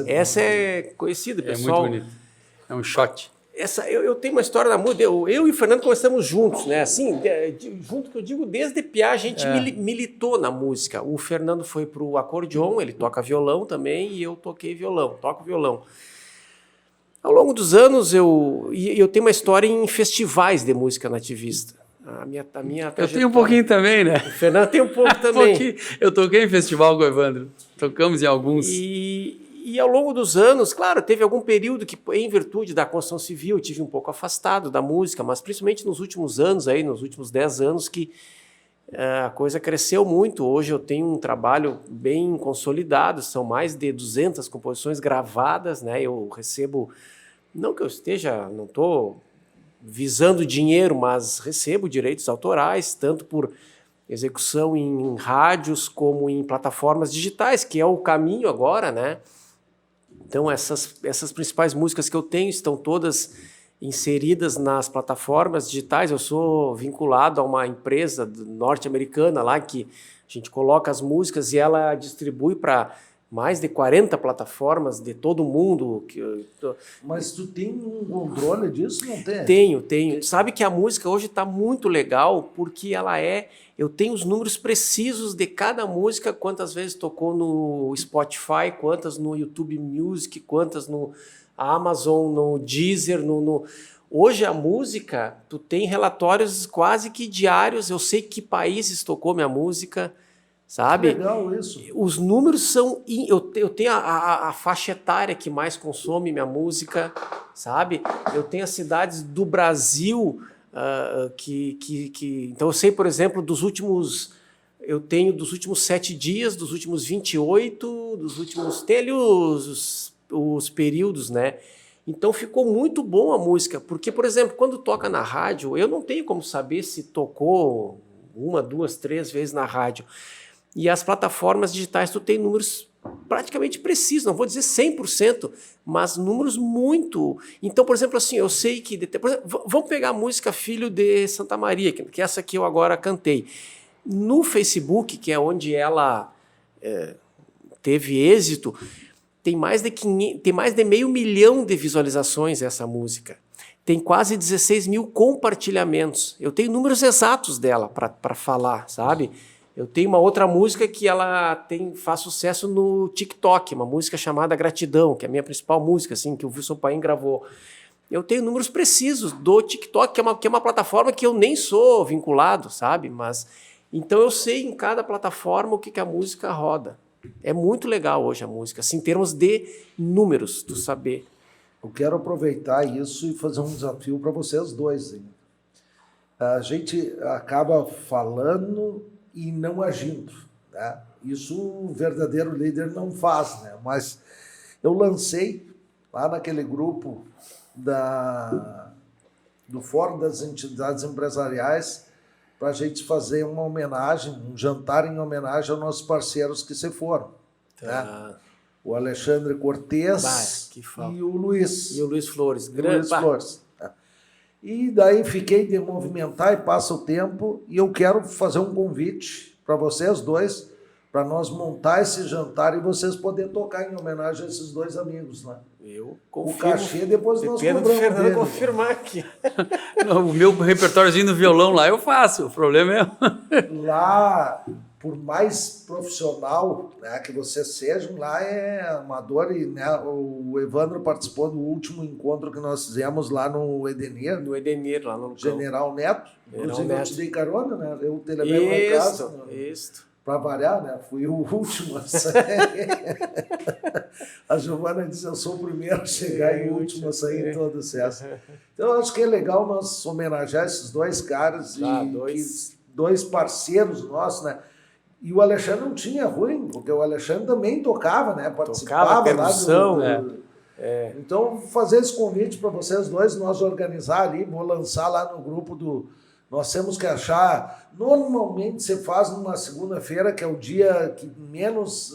Essa é conhecida, pessoal. É muito bonito. É um shot. Eu tenho uma história da música, eu e o Fernando começamos juntos, né? Assim, junto que eu digo, desde piá a gente militou na música. O Fernando foi pro acordeon, ele toca violão também, e eu toco violão. Ao longo dos anos, eu tenho uma história em festivais de música nativista. A minha eu tenho um pouquinho também, né? O Fernando tem um pouco também. Eu toquei em festival com o Evandro. Tocamos em alguns. E ao longo dos anos, claro, teve algum período que, em virtude da construção civil, eu tive um pouco afastado da música, mas principalmente nos últimos anos, nos últimos 10 anos, que a coisa cresceu muito. Hoje eu tenho um trabalho bem consolidado, são mais de 200 composições gravadas, né? Eu recebo, não que eu não estou visando dinheiro, mas recebo direitos autorais, tanto por execução em rádios como em plataformas digitais, que é o caminho agora, né? Então essas principais músicas que eu tenho estão todas inseridas nas plataformas digitais. Eu sou vinculado a uma empresa norte-americana lá que a gente coloca as músicas e ela distribui para mais de 40 plataformas de todo o mundo. Mas tu tem um controle disso, não tem? Tenho. Sabe que a música hoje está muito legal porque eu tenho os números precisos de cada música, quantas vezes tocou no Spotify, quantas no YouTube Music, quantas no Amazon, no Deezer, Hoje a música, tu tem relatórios quase que diários, eu sei que países tocou minha música, sabe? Legal isso. Os números são... Eu tenho a faixa etária que mais consome minha música, sabe? Eu tenho as cidades do Brasil Então eu sei, por exemplo, dos últimos 7 dias, dos últimos 28, dos últimos... Tem ali os períodos, né? Então ficou muito bom a música, porque, por exemplo, quando toca na rádio, eu não tenho como saber se tocou 1, 2, 3 vezes na rádio. E as plataformas digitais, tu tem números praticamente precisos, não vou dizer 100%, mas números muito... Então, por exemplo, assim, eu sei que... Por exemplo, vamos pegar a música Filho de Santa Maria, que é essa que eu agora cantei. No Facebook, que é onde ela teve êxito, tem mais de 500.000 milhão de visualizações essa música. Tem quase 16 mil compartilhamentos. Eu tenho números exatos dela para falar, sabe? Eu tenho uma outra música que ela faz sucesso no TikTok, uma música chamada Gratidão, que é a minha principal música, assim, que o Wilson Paim gravou. Eu tenho números precisos do TikTok, que é uma plataforma que eu nem sou vinculado, sabe? Mas então eu sei em cada plataforma o que a música roda. É muito legal hoje a música, assim, em termos de números, tu saber. Eu quero aproveitar isso e fazer um desafio para vocês dois. Hein? A gente acaba falando e não agindo, né? Isso o verdadeiro líder não faz, né? Mas eu lancei lá naquele grupo do Fórum das Entidades Empresariais para a gente fazer uma homenagem, um jantar em homenagem aos nossos parceiros que se foram. Tá. Né? O Alexandre Cortez e o Luiz. E o Luiz Flores. Flores. E daí fiquei de movimentar e passa o tempo e eu quero fazer um convite para vocês dois, para nós montar esse jantar e vocês poderem tocar em homenagem a esses dois amigos, né? Eu confirmo. O cachê depois nós cobramos dele. Fernando confirmar aqui. O meu repertóriozinho no violão lá eu faço, o problema é... Lá, por mais profissional, né, que vocês sejam, lá é amador e, né, o Evandro participou do último encontro que nós fizemos lá no Edenir. No Edenir, lá no General Neto. Inclusive eu te dei carona, né? Eu te levei para casa. Isso. Para variar, né? Fui o último a sair. A Giovana diz, eu sou o primeiro a chegar e o último a sair em todas essas. Então, eu acho que é legal nós homenagear esses dois caras, dois parceiros nossos, né? E o Alexandre não tinha ruim, porque o Alexandre também tocava, né? Participava percussão, lá Então, fazer esse convite para vocês dois, nós organizar ali, vou lançar lá no grupo do... Nós temos que achar... Normalmente você faz numa segunda-feira, que é o dia que menos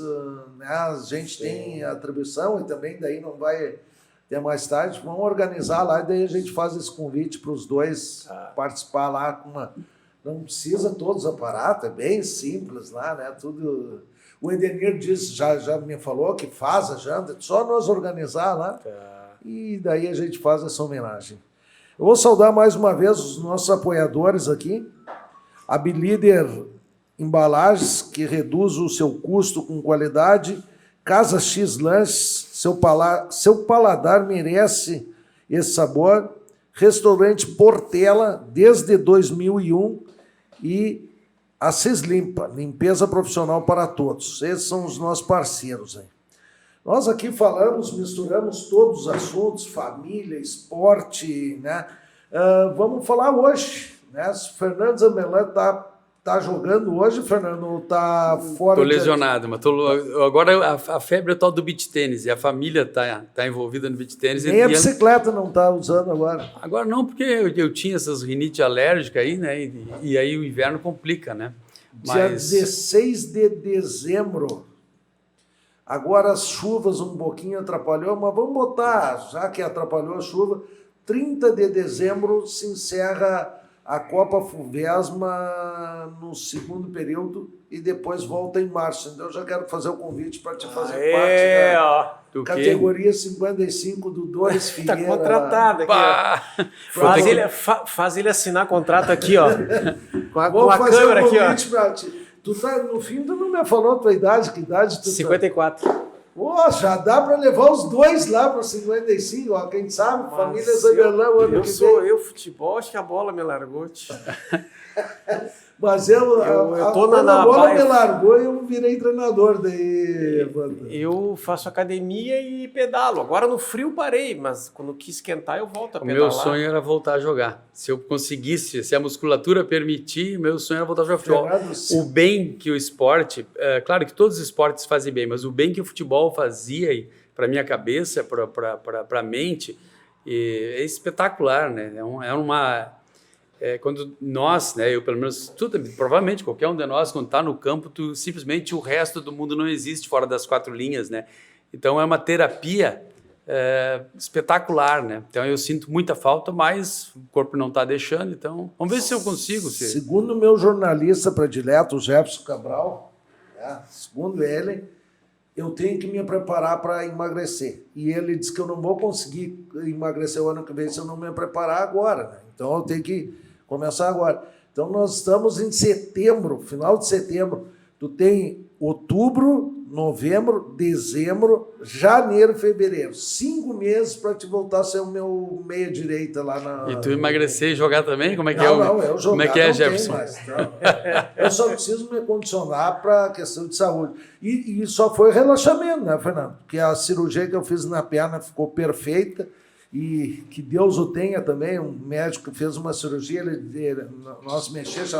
né, a gente tem atribuição, e também daí não vai ter mais tarde. Vamos organizar lá, e daí a gente faz esse convite para os dois participar lá com uma... Não precisa todos os aparatos, é bem simples lá, né? Tudo... O Edenir disse, já me falou que faz a janta, só nós organizar lá, e daí a gente faz essa homenagem. Eu vou saudar mais uma vez os nossos apoiadores aqui, a Bilíder Embalagens, que reduz o seu custo com qualidade, Casa X Lanches, seu paladar merece esse sabor, Restaurante Portela, desde 2001, e Assis Limpa, limpeza profissional para todos. Esses são os nossos parceiros aí. Nós aqui falamos, misturamos todos os assuntos, família, esporte, né? Vamos falar hoje, né? Se o Fernando Zamerlan tá jogando hoje, Fernando, ou tá fora? Estou lesionado, mas agora a febre é tal do beach tênis, e a família tá envolvida no beach tênis. Nem a bicicleta não está usando agora. Agora não, porque eu tinha essas rinite alérgica aí, né? E aí o inverno complica, né? Dia 16 de dezembro. Agora as chuvas um pouquinho atrapalhou, mas vamos botar, já que atrapalhou a chuva, 30 de dezembro se encerra a Copa Fuvesma no segundo período e depois volta em março. Então eu já quero fazer o convite para te fazer parte da categoria 55 do Doris Figueira. Está contratado aqui. Faz ele assinar contrato aqui, ó. Com a câmera aqui, ó. Pra ti. No fim, tu não me falou a tua idade, que idade tu 54. Pô, já dá para levar os dois lá para 55, ó, quem sabe, família Zamerlan o ano que vem. Eu futebol, acho que a bola me largou. Mas eu tô quando a bola me largou, eu virei treinador daí. Eu faço academia e pedalo. Agora no frio parei, mas quando quis esquentar eu volto a pedalar. O meu sonho era voltar a jogar. Se eu conseguisse, se a musculatura permitir, meu sonho era voltar a jogar futebol. O bem que o esporte, claro que todos os esportes fazem bem, mas o bem que o futebol fazia para minha cabeça, para a mente, é espetacular, né? Quando nós, né, eu pelo menos, provavelmente qualquer um de nós, quando está no campo, simplesmente o resto do mundo não existe fora das quatro linhas, né? Então é uma terapia espetacular, né? Então eu sinto muita falta, mas o corpo não está deixando, então vamos ver se eu consigo. Segundo o meu jornalista predileto, o Jefferson Cabral, né, segundo ele, eu tenho que me preparar para emagrecer. E ele disse que eu não vou conseguir emagrecer o ano que vem se eu não me preparar agora, né? Então eu tenho que começar agora. Então nós estamos em setembro, final de setembro. Tu tem outubro, novembro, dezembro, janeiro, fevereiro. 5 meses para te voltar a ser o meu meia-direita lá na... E tu emagrecer e jogar também? Como é que não, eu jogar como é que é, não Jefferson? Mais, eu só preciso me condicionar para a questão de saúde. E só foi relaxamento, né, Fernando? Porque a cirurgia que eu fiz na perna ficou perfeita. E que Deus o tenha também, um médico que fez uma cirurgia, nós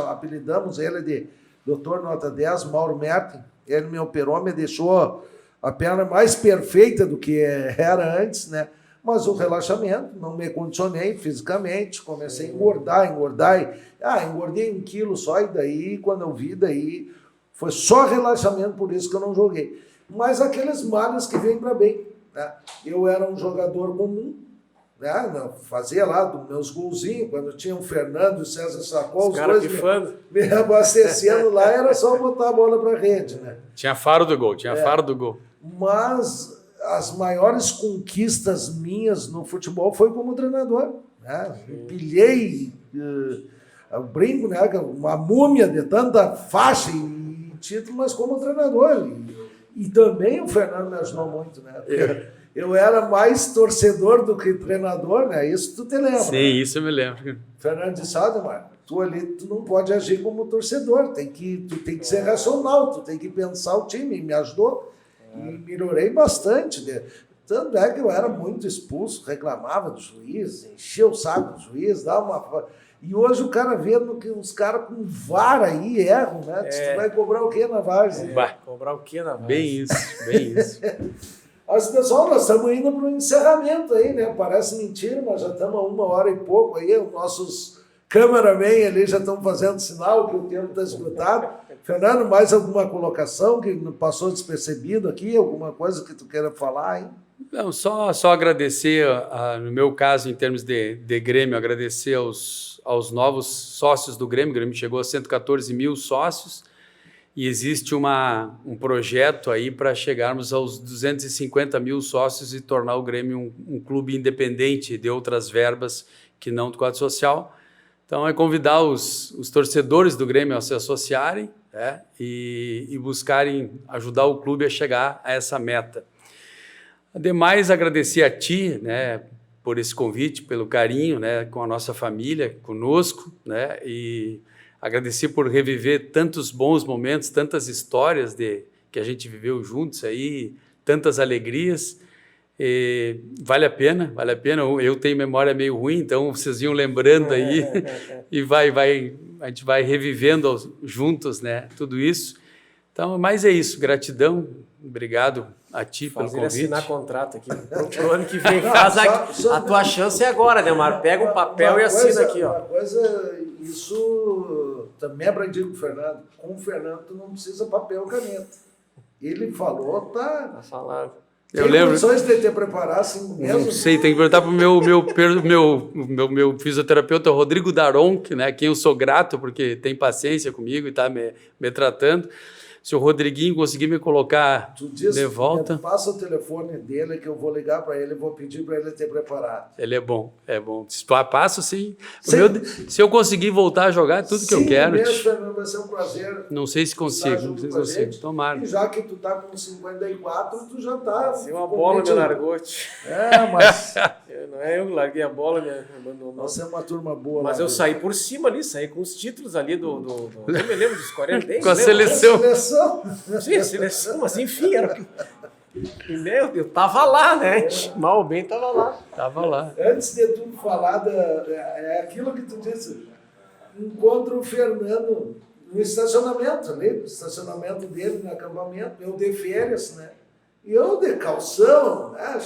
apelidamos ele de Dr. Nota 10, Mauro Merten. Ele me operou, me deixou a perna mais perfeita do que era antes, né? Mas o relaxamento, não me condicionei fisicamente, comecei a engordar, engordei 1 quilo só, e daí, quando eu vi, daí foi só relaxamento, por isso que eu não joguei. Mas aqueles males que vêm para bem, né? Eu era um jogador comum, né? Fazia lá dos meus golzinhos, quando tinha o Fernando e o César Sacol, os dois me abastecendo lá, era só botar a bola para a rede, né? Tinha faro do gol, faro do gol. Mas as maiores conquistas minhas no futebol foi como treinador, né? Pilhei, eu brinco, né? Uma múmia de tanta faixa e título, mas como treinador. E também o Fernando me ajudou muito, né? Eu era mais torcedor do que treinador, né? Isso tu te lembra? Sim, isso eu me lembro. Fernando disse, Ademar, tu ali, tu não pode agir como torcedor, tu tem que ser racional, tu tem que pensar o time. Me ajudou e melhorei bastante. Tanto é que eu era muito expulso, reclamava do juiz, enchia o saco do juiz, dava uma... E hoje o cara vendo que os caras com VAR aí erram, né? Tu vai cobrar o quê na Várzea? Vai cobrar o quê na Várzea? Bem isso. Mas, pessoal, nós estamos indo para o encerramento aí, né? Parece mentira, mas já estamos a 1 hora e pouco aí. Os nossos cameramen ali já estão fazendo sinal que o tempo está esgotado. Fernando, mais alguma colocação que passou despercebido aqui? Alguma coisa que tu queira falar, hein? Não, só agradecer, no meu caso, em termos de Grêmio, agradecer aos novos sócios do Grêmio. O Grêmio chegou a 114 mil sócios e existe um projeto aí para chegarmos aos 250 mil sócios e tornar o Grêmio um clube independente de outras verbas que não do quadro social. Então, é convidar os torcedores do Grêmio a se associarem, né, e buscarem ajudar o clube a chegar a essa meta. Ademais, agradecer a ti, né, por esse convite, pelo carinho, né, com a nossa família, conosco, né, e agradecer por reviver tantos bons momentos, tantas histórias que a gente viveu juntos aí, tantas alegrias. Vale a pena. Eu tenho memória meio ruim, então vocês iam lembrando aí e a gente vai revivendo juntos, né, tudo isso. Então, mas é isso, gratidão, obrigado a ti pelo convite. Assinar contrato aqui pro ano que vem. A tua chance é agora, Ademar. Pega um papel e assina aqui, ó. Uma coisa, isso também aprendi com o Fernando. Com o Fernando, tu não precisa papel e caneta. Ele falou, tá falando. Eu tem lembro. condições de te preparar assim mesmo? Não sei, tem que perguntar para o meu fisioterapeuta Rodrigo Daron, né, quem eu sou grato porque tem paciência comigo e está me tratando. Se o Rodriguinho conseguir me colocar de volta... Passa o telefone dele que eu vou ligar para ele e vou pedir para ele ter preparado. Ele é bom. Se tu passo, sim. Se eu conseguir voltar a jogar, tudo que eu quero. Mesmo, Fernando, vai ser um prazer. Não sei se consigo. Tomara. E já que tu tá com 54, tu já tá... Se uma bola me largou. Mas... Não é eu que larguei a bola, me abandonou. Você é uma turma boa. Mas eu saí por cima ali, saí com os títulos ali do eu me lembro dos 40. Com a seleção. Sim, a seleção, mas enfim, eu tava lá, né? Mal ou bem tava lá. Tava lá. Antes de tu falar, é aquilo que tu disse, encontro o Fernando no estacionamento ali, no estacionamento dele, no acampamento, eu de férias, né? E eu de calção, né?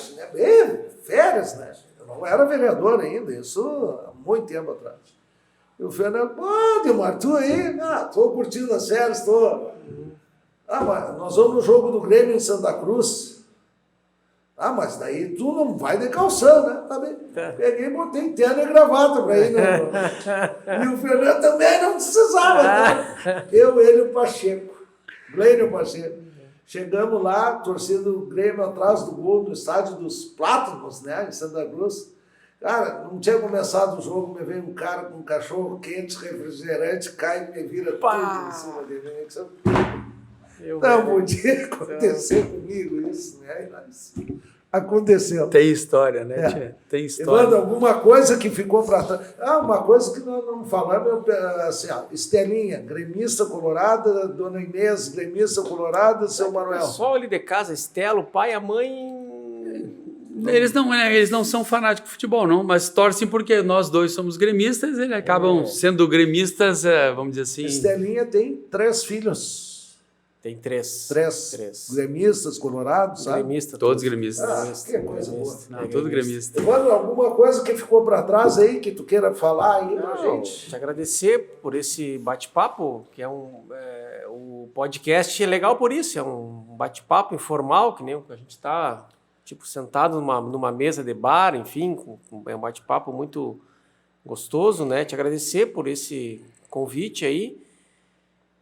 Férias, né? Eu não era vereador ainda, isso há muito tempo atrás. E o Fernando, Ademar, tu aí? Tô curtindo as férias, tô... mas nós vamos no jogo do Grêmio em Santa Cruz. Mas daí tu não vai de calção, né? Tá bem. Peguei e botei terno e gravata pra ir. E o Fernando também não precisava. Né? Ele e o Pacheco. Glênio Pacheco. Chegamos lá, torcida do Grêmio atrás do gol, no estádio dos Plátanos, né? Em Santa Cruz. Cara, não tinha começado o jogo, me veio um cara com um cachorro quente, refrigerante, cai e me vira tudo em cima de mim. Não podia acontecer comigo isso, né? Mas aconteceu. Tem história, né, tia? Tem história. Evandro, alguma coisa que ficou para trás. Uma coisa que nós não falamos, assim, Estelinha, gremista colorada, Dona Inês, gremista colorada, seu Manuel. Só ali de casa, Estela, o pai, a mãe... Eles não são fanáticos de futebol, não, mas torcem porque nós dois somos gremistas, eles acabam sendo gremistas, vamos dizer assim... Estelinha tem 3 filhos. Tem 3. 3 gremistas, colorados, sabe? Gremista, todos gremistas. Que coisa boa. Tudo gremista. Evandro, alguma coisa que ficou para trás aí, que tu queira falar aí pra gente? Te agradecer por esse bate-papo, que é o podcast é legal por isso, é um bate-papo informal, que nem o que a gente está... Tipo, sentado numa mesa de bar, enfim, é um bate-papo muito gostoso, né? Te agradecer por esse convite aí.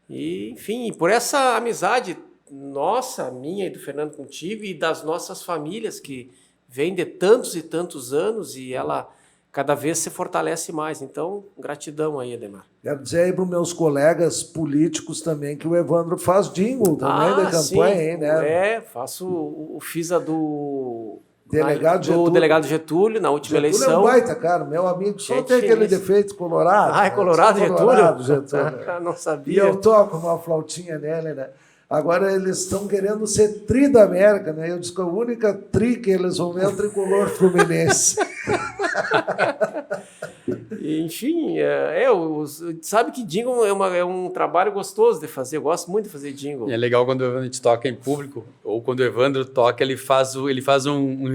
E, enfim, por essa amizade nossa, minha e do Fernando contigo, e das nossas famílias, que vem de tantos e tantos anos, e ela cada vez se fortalece mais. Então, gratidão aí, Ademar. Quero dizer aí para os meus colegas políticos também que o Evandro faz jingle também da campanha, sim, hein, né? fiz a do Delegado Getúlio. Do delegado Getúlio, na última Getúlio eleição. é um baita, cara, meu amigo. Só Gente tem aquele finíssima. defeito colorado. Ah, é colorado, né? Getúlio? Getúlio. Não E sabia. eu toco uma flautinha nele, né? Agora eles estão querendo ser tri da América, né? Eu disse que a única tri que eles vão ver é o tricolor fluminense. Enfim, sabe que jingle é um trabalho gostoso de fazer. Eu gosto muito de fazer jingle. E é legal quando a gente toca em público, ou quando o Evandro toca, ele faz um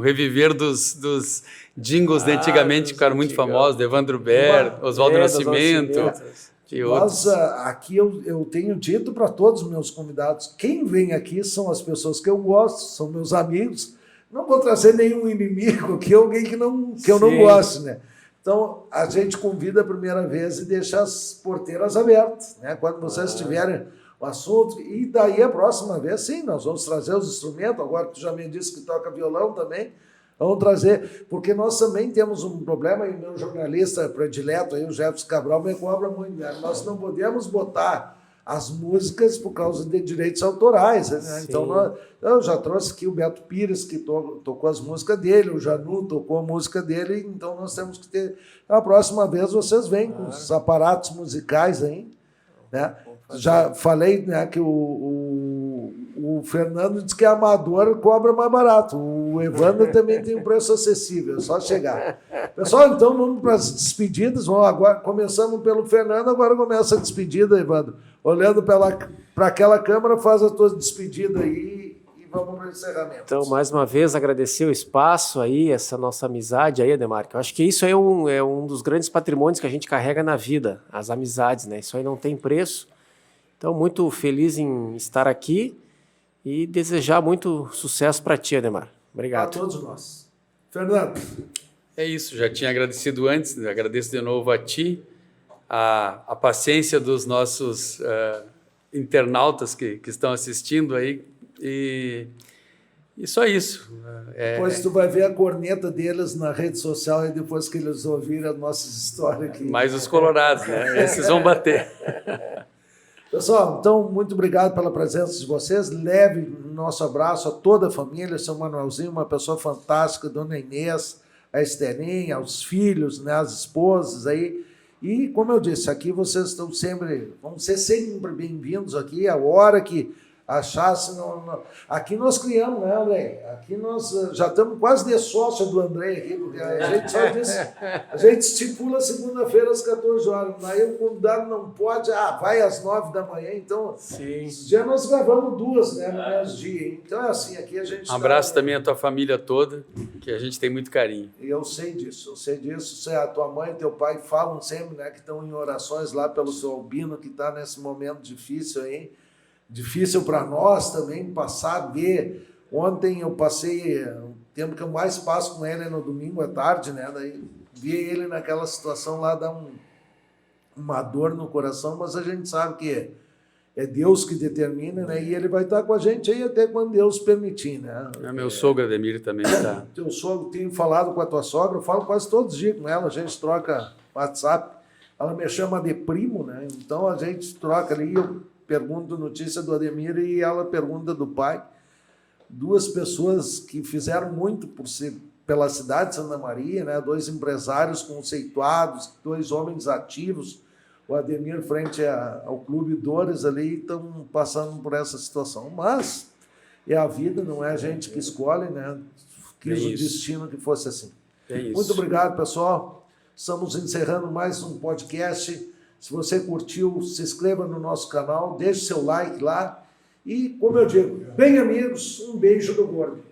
reviver dos jingles de antigamente, que ficaram muito famosos, de Evandro Ber, Oswaldo Nascimento. E outros. Aqui eu tenho dito para todos os meus convidados, quem vem aqui são as pessoas que eu gosto, são meus amigos. Não vou trazer nenhum inimigo aqui, alguém que eu não goste, né? Então, a gente convida a primeira vez e deixa as porteiras abertas, né? Quando vocês tiverem o assunto, e daí a próxima vez, sim, nós vamos trazer os instrumentos. Agora tu já me disse que toca violão também, vamos trazer, porque nós também temos um problema, e o meu jornalista predileto, aí, o Jefferson Cabral, me cobra muito, né? Nós não podemos botar as músicas por causa de direitos autorais, né? Então, eu já trouxe aqui o Beto Pires, que tocou as músicas dele, o Janu tocou a música dele, então nós temos que ter... A próxima vez vocês vêm com os aparatos musicais aí, né? Já falei, né, que o Fernando disse que é amador, cobra mais barato. O Evandro também tem um preço acessível, é só chegar. Pessoal, então vamos para as despedidas. Agora, começamos pelo Fernando, agora começa a despedida, Evandro. Olhando para aquela câmera, faz a tua despedida aí e vamos para o encerramento. Então, mais uma vez, agradecer o espaço aí, essa nossa amizade aí, Ademar, que eu acho que isso aí é um dos grandes patrimônios que a gente carrega na vida, as amizades, né? Isso aí não tem preço. Então, muito feliz em estar aqui e desejar muito sucesso para ti, Ademar. Obrigado. Para todos nós. Fernando. É isso, já tinha agradecido antes, agradeço de novo a ti, a paciência dos nossos internautas que estão assistindo aí, e só isso. Depois tu vai ver a corneta deles na rede social e depois que eles ouvirem as nossas histórias aqui. Mais os colorados, né? Esses vão bater. Pessoal, então, muito obrigado pela presença de vocês. Leve o nosso abraço a toda a família, seu Manuelzinho, uma pessoa fantástica, dona Inês, a Estelinha, aos filhos, né, as esposas aí. E, como eu disse, aqui vocês vão ser sempre bem-vindos aqui, a hora que achasse. Aqui nós criamos, né, André? Aqui nós já estamos quase de sócio do André aqui, porque a gente só diz, a gente estipula segunda-feira às 14 horas, aí o convidado não pode, vai às 9 da manhã, então esses dias nós gravamos 2, né, no mesmo dia. Então é assim, aqui a gente... Um abraço também à tua família toda, que a gente tem muito carinho. E eu sei disso. A tua mãe e teu pai falam sempre, né, que estão em orações lá pelo seu Albino, que está nesse momento difícil aí. Difícil para nós também passar de... Ontem eu passei o tempo que eu mais passo com ele no domingo à tarde, né? Daí vi ele naquela situação lá, dá uma dor no coração, mas a gente sabe que é Deus que determina, né? E ele vai estar com a gente aí até quando Deus permitir, né? Meu sogro, Ademir, também está. Teu sogro, tenho falado com a tua sogra, eu falo quase todos os dias com ela, a gente troca WhatsApp, ela me chama de primo, né? Então a gente troca ali, eu pergunto notícia do Ademir e ela pergunta do pai. 2 pessoas que fizeram muito pela cidade de Santa Maria, né? 2 empresários conceituados, 2 homens ativos. O Ademir, frente ao Clube Dores ali, estão passando por essa situação. Mas é a vida, não é a gente que escolhe, né? Quis o destino que fosse assim. Muito obrigado, pessoal. Estamos encerrando mais um podcast. Se você curtiu, se inscreva no nosso canal, deixe seu like lá. E, como eu digo, bem amigos, um beijo do Gordo.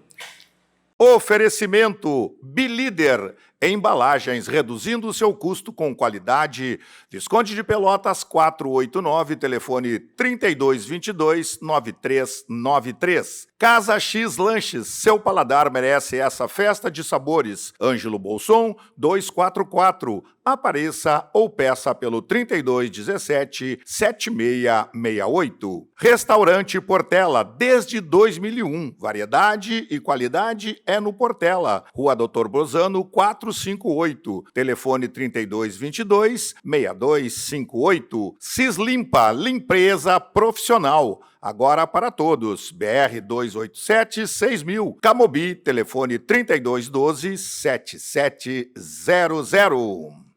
Oferecimento Bilíder, embalagens reduzindo o seu custo com qualidade. Visconde de Pelotas 489, telefone 3222-9393. Casa X Lanches, seu paladar merece essa festa de sabores. Ângelo Bolson 244. Apareça ou peça pelo 3217-7668. Restaurante Portela, desde 2001. Variedade e qualidade é no Portela. Rua Doutor Bozano, 4 6258. Telefone 3222-6258. Cislimpa, limpeza profissional. Agora para todos. BR 287 6000. Camobi, telefone 3212-7700.